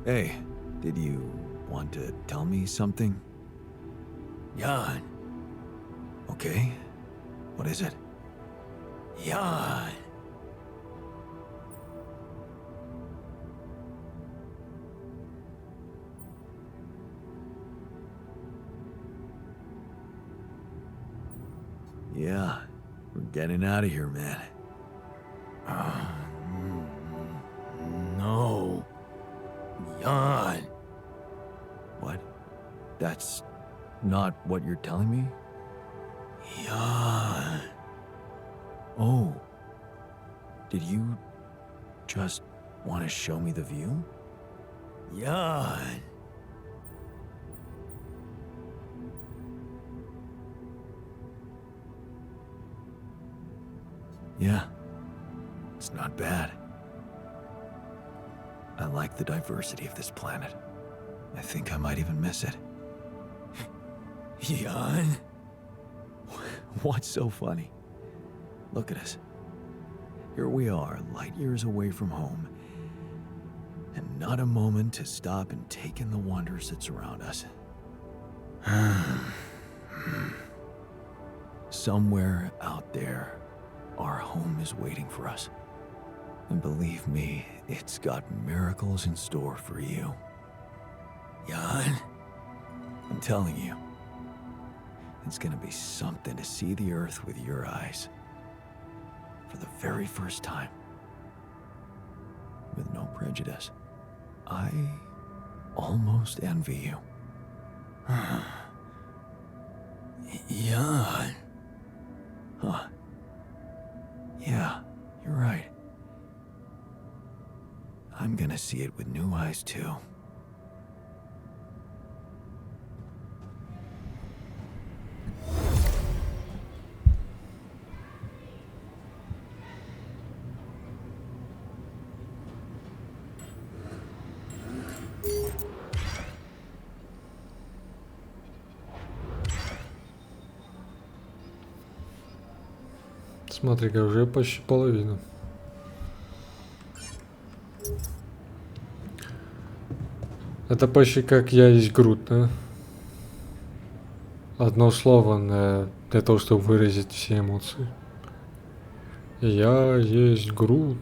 Hey, did you want to tell me something? Jan. Okay. What is it? Jan. Yeah, we're getting out of here, man. No. Jan. What? That's not what you're telling me? Jan. Oh. Did you just want to show me the view? Jan. Yeah. It's not bad. I like the diversity of this planet. I think I might even miss it. Jan. What's so funny? Look at us. Here we are, light years away from home, and not a moment to stop and take in the wonders that surround us. Somewhere out there, our home is waiting for us. And believe me, it's got miracles in store for you. Jan. I'm telling you, it's gonna be something to see the Earth with your eyes. For the very first time. With no prejudice. I almost envy you. Jan. Huh. Yeah, you're right. I'm gonna see it with new eyes too. Смотри-ка, уже почти половина. Это почти как я есть Грут, да? Одно слово для того, чтобы выразить все эмоции. Я есть Грут.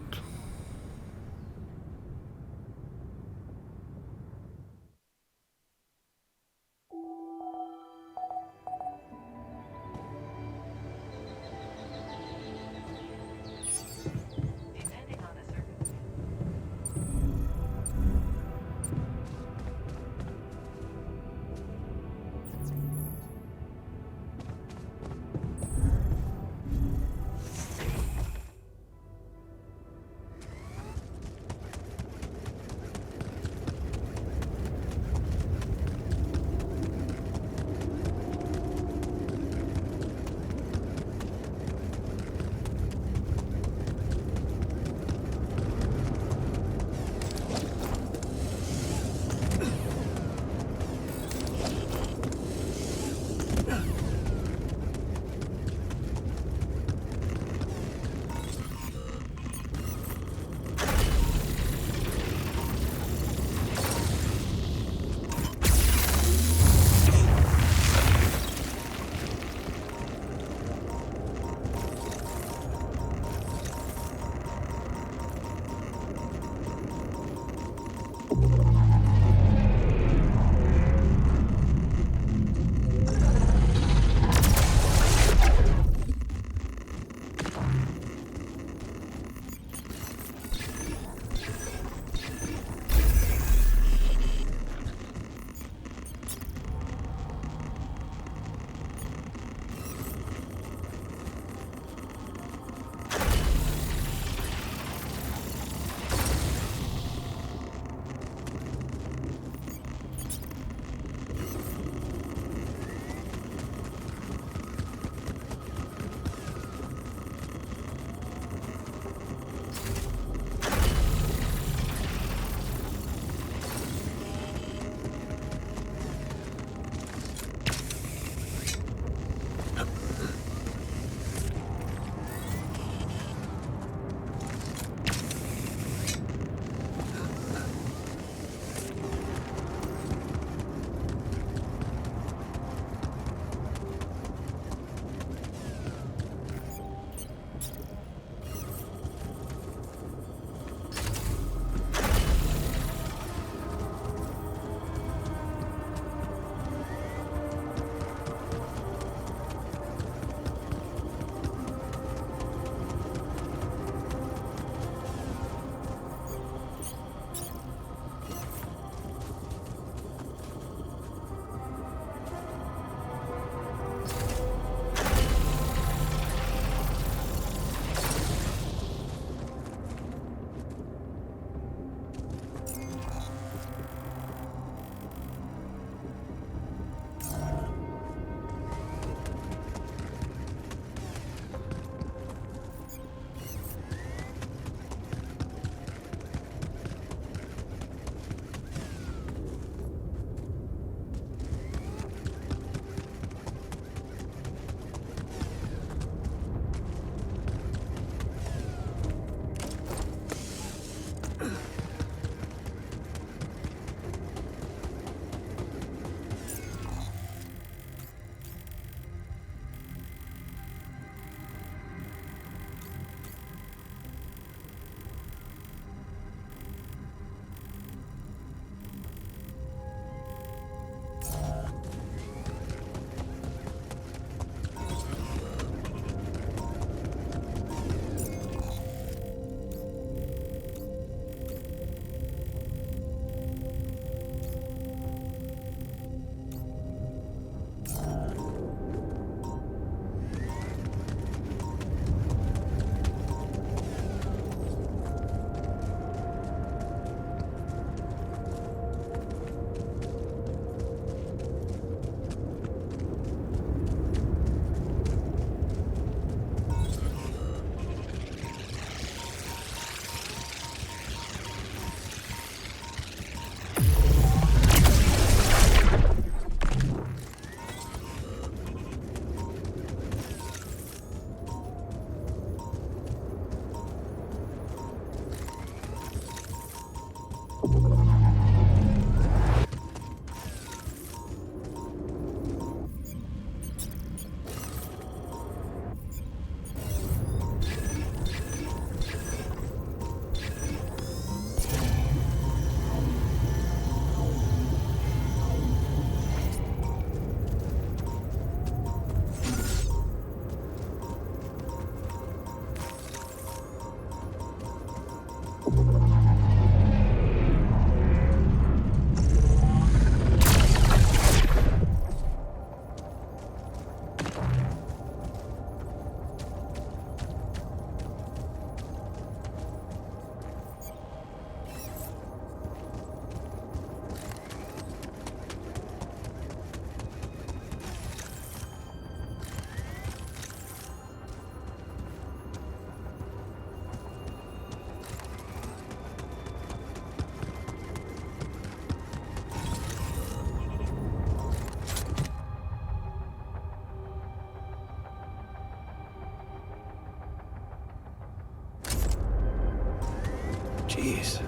Jeez,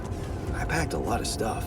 I packed a lot of stuff.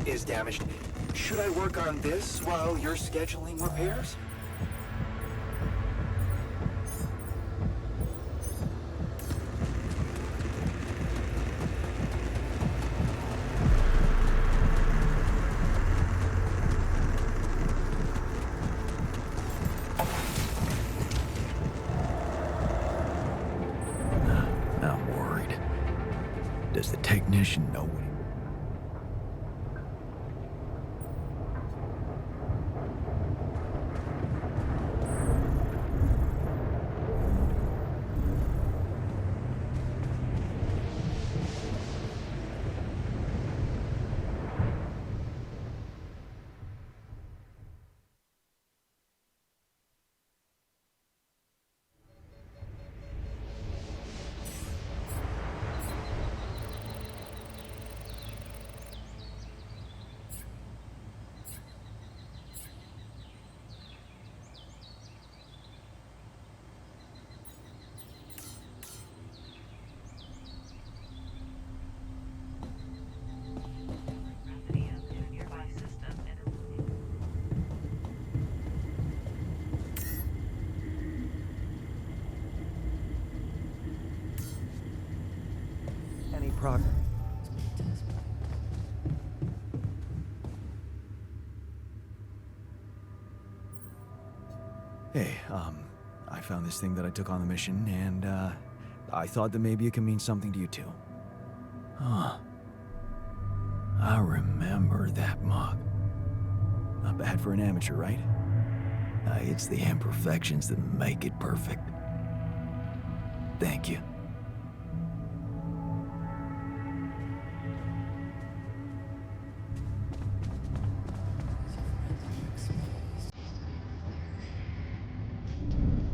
Is damaged. Should I work on this while you're scheduling repairs? Now I'm worried. Does the technician know what any progress? Hey, I found this thing that I took on the mission, and, I thought that maybe it can mean something to you too. Huh. I remember that mug. Not bad for an amateur, right? It's the imperfections that make it perfect. Thank you.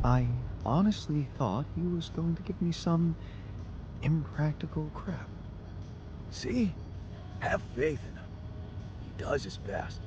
I honestly thought he was going to give me some impractical crap. See? Have faith in him. He does his best.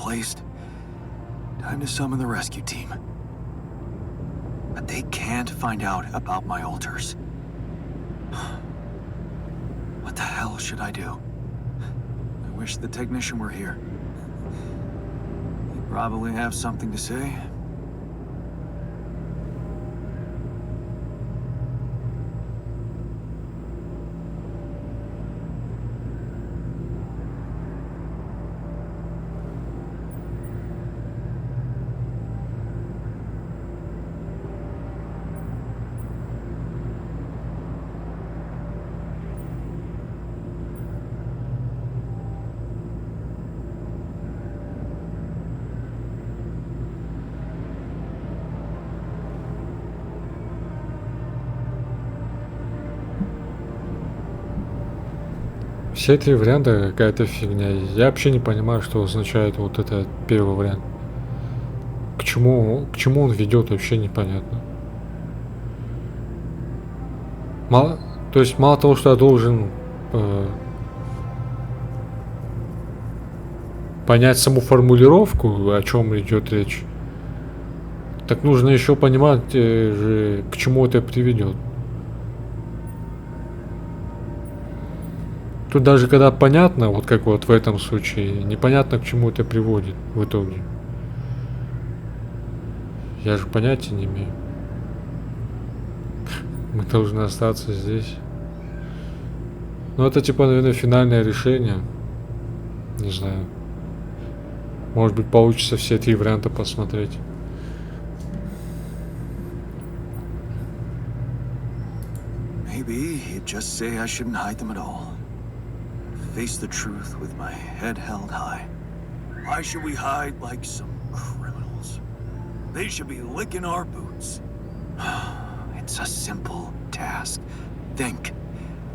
replaced, time to summon the rescue team. But they can't find out about my alters. What the hell should I do? I wish the technician were here. He'd probably have something to say. Все три варианта какая-то фигня. Я вообще не понимаю, что означает вот этот первый вариант. К чему он ведет, вообще непонятно. То есть мало того, что я должен понять саму формулировку, о чем идет речь, так нужно еще понимать, к чему это приведет. Тут даже когда понятно, вот как вот в этом случае, непонятно, к чему это приводит в итоге. Я же понятия не имею. Мы должны остаться здесь. Ну это типа, наверное, финальное решение. Не знаю. Может быть, получится все три варианта посмотреть. Maybe he'd just say I shouldn't hide them at all. Face the truth with my head held high. Why should we hide like some criminals? They should be licking our boots. It's a simple task. Think.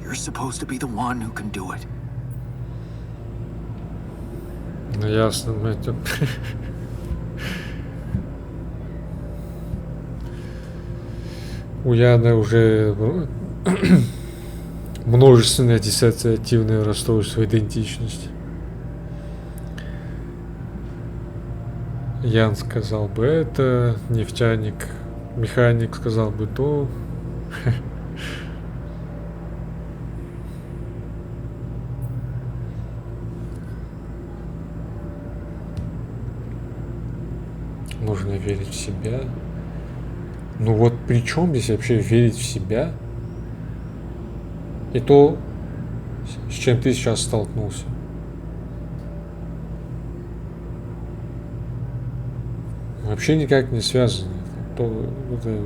You're supposed to be the one who can do it. Ну ясно, это. У Яны уже множественное диссоциативное расстройство идентичности. Ян сказал бы это, нефтяник, механик сказал бы то. Нужно верить в себя. Ну вот при чем здесь вообще верить в себя? И то, с чем ты сейчас столкнулся. Вообще никак не связано. Это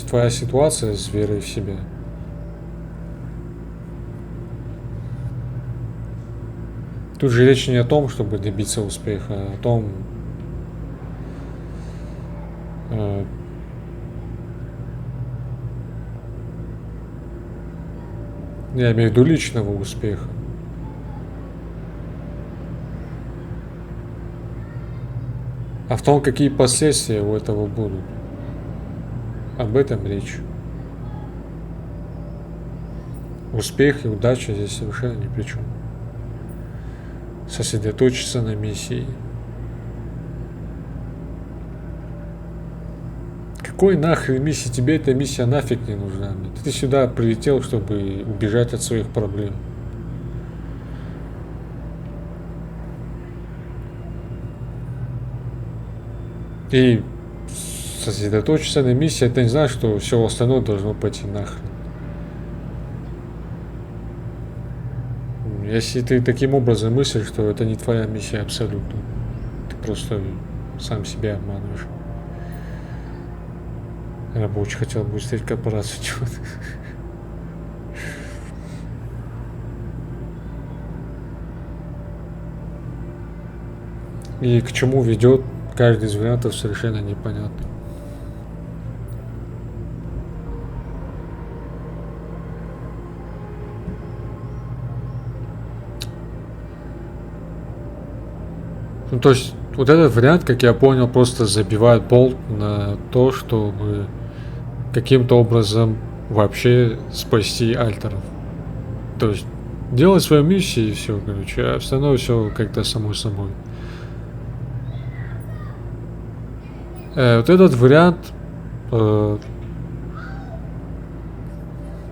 твоя ситуация с верой в себя. Тут же речь не о том, чтобы добиться успеха, а о том, я имею в виду личного успеха. А в том, какие последствия у этого будут. Об этом речь. Успех и удача здесь совершенно ни при чем. Сосредоточиться на миссии. Какой нахрен миссии? Тебе эта миссия нафиг не нужна. Ты сюда прилетел, чтобы убежать от своих проблем. И сосредоточиться на миссии, это не значит, что все остальное должно пойти нахрен. Если ты таким образом мыслишь, что это не твоя миссия абсолютно. Ты просто сам себя обманываешь. Я бы очень хотел бы встретить корпорацию чего-то. И к чему ведет каждый из вариантов, совершенно непонятно. Ну, то есть, вот этот вариант, как я понял, просто забивает болт на то, чтобы каким-то образом вообще спасти альтеров. То есть, делать свою миссию и все, короче, а остальное все как-то само собой. Вот этот вариант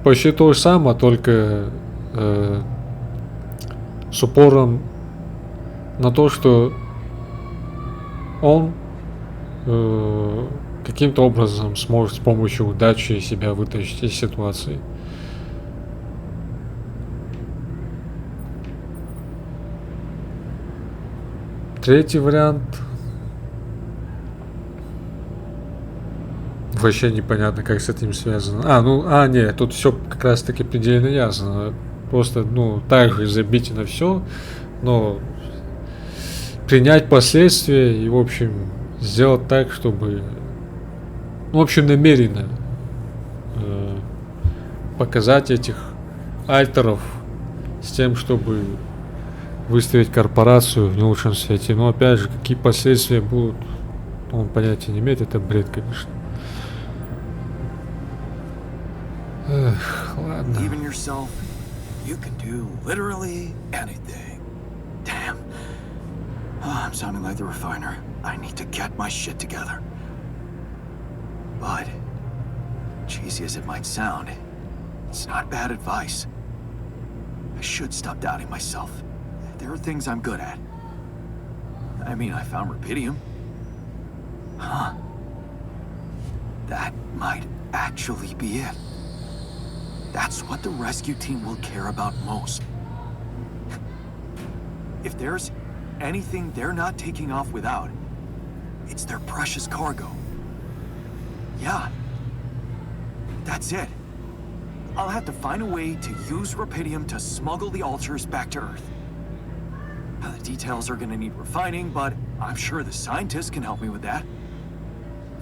почти то же самое, только с упором на то, что он каким-то образом сможет с помощью удачи себя вытащить из ситуации. Третий вариант. Вообще непонятно, как с этим связано. Нет, тут все как раз таки предельно ясно. Просто, так же забить на все, но принять последствия и, в общем, сделать так, чтобы, намеренно показать этих альтеров с тем, чтобы выставить корпорацию в не лучшем свете. Но опять же, какие последствия будут, он понятия не имеет, это бред, конечно. Эх, ладно. Even yourself, you can do literally anything. Damn. I'm sounding like the refiner. I need to get my shit together. But, cheesy as it might sound, it's not bad advice. I should stop doubting myself. There are things I'm good at. I mean, I found rubidium. Huh. That might actually be it. That's what the rescue team will care about most. If there's anything they're not taking off without, it's their precious cargo. Yeah. That's it. I'll have to find a way to use rubidium to smuggle the altars back to Earth. Now, the details are gonna need refining, but I'm sure the scientists can help me with that.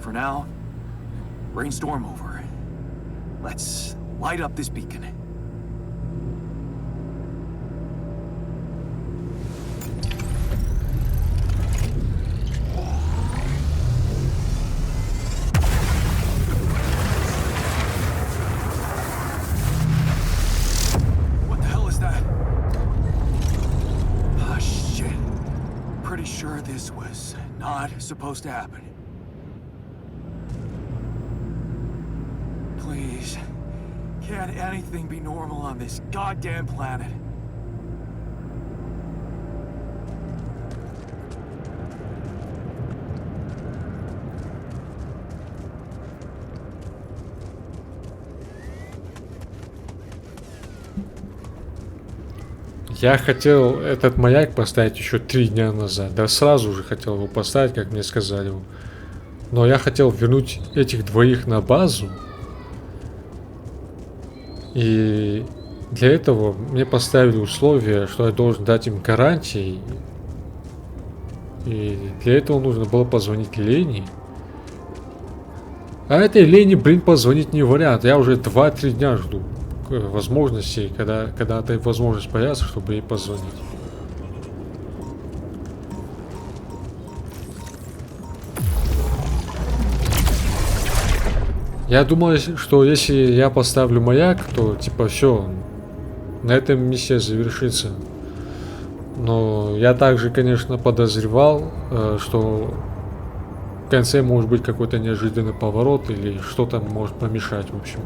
For now, brainstorm over. Let's light up this beacon. What the hell is that? Ah, shit. Pretty sure this was not supposed to happen. Please. Can't anything be normal on this goddamn planet? Я хотел этот маяк поставить еще 3 дня назад. Да сразу же хотел его поставить, как мне сказали. Но я хотел вернуть этих двоих на базу. И для этого мне поставили условие, что я должен дать им гарантии. И для этого нужно было позвонить Лене. А этой Лене, позвонить не вариант. Я уже 2-3 дня жду возможности, когда эта возможность появится, чтобы ей позвонить. Я думаю, что если я поставлю маяк, то типа все, на этом миссия завершится. Но я также, конечно, подозревал, что в конце может быть какой-то неожиданный поворот или что-то может помешать, в общем.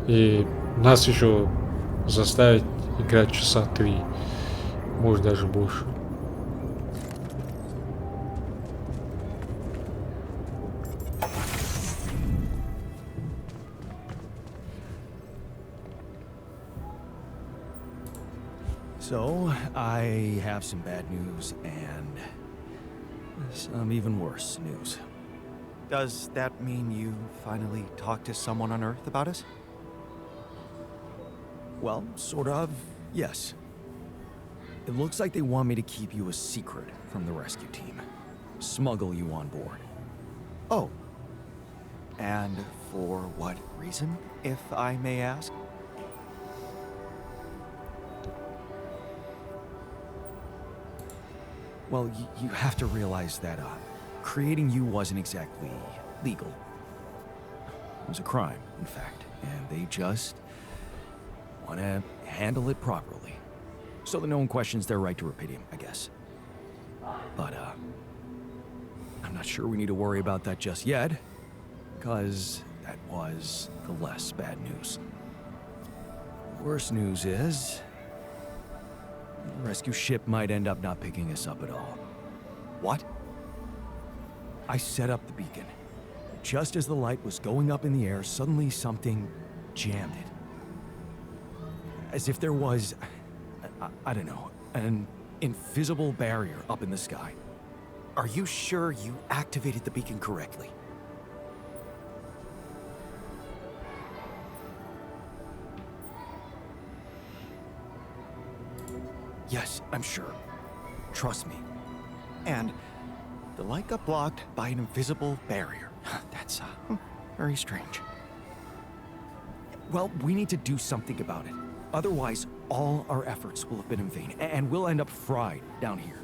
И нас еще заставить играть часа 3, может даже больше. So, I have some bad news and some even worse news. Does that mean you finally talked to someone on Earth about us? Well, sort of, yes. It looks like they want me to keep you a secret from the rescue team. Smuggle you on board. Oh. And for what reason, if I may ask? Well, you have to realize that creating you wasn't exactly legal. It was a crime, in fact, and they just want to handle it properly, so that no one questions their right to rubidium, I guess. But I'm not sure we need to worry about that just yet, because that was the less bad news. Worst news is, the rescue ship might end up not picking us up at all. What? I set up the beacon. Just as the light was going up in the air, suddenly something jammed it. As if there was, I don't know, an invisible barrier up in the sky. Are you sure you activated the beacon correctly? Yes, I'm sure. Trust me. And the light got blocked by an invisible barrier. That's very strange. Well, we need to do something about it. Otherwise, all our efforts will have been in vain, and we'll end up fried down here.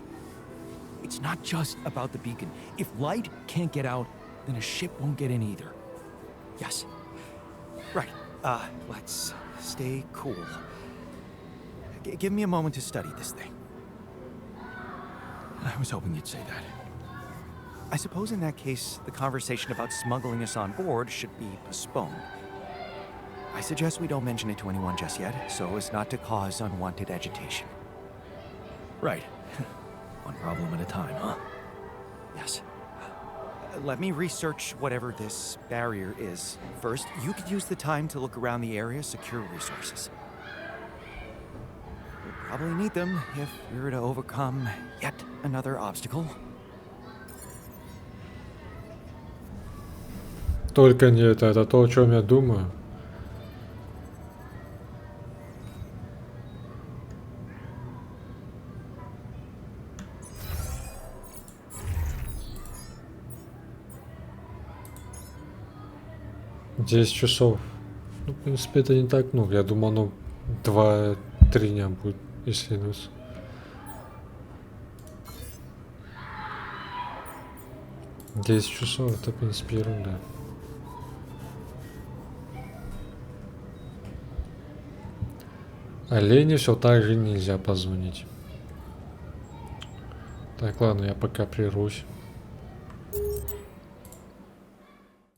It's not just about the beacon. If light can't get out, then a ship won't get in either. Yes. Right. Let's stay cool. Give me a moment to study this thing. I was hoping you'd say that. I suppose in that case, the conversation about smuggling us on board should be postponed. I suggest we don't mention it to anyone just yet, so as not to cause unwanted agitation. Right. One problem at a time, huh? Yes. Let me research whatever this barrier is. First, you could use the time to look around the area, secure resources. We'll probably need them if we were to overcome yet another obstacle. Только не это то, о чем я думаю. Десять часов. Ну, в принципе, это не так много. Я думал, оно 2-3 дня будет исследоваться. Десять часов, это, в принципе, ерунда. А Лене все так же нельзя позвонить. Так, ладно, я пока прервусь.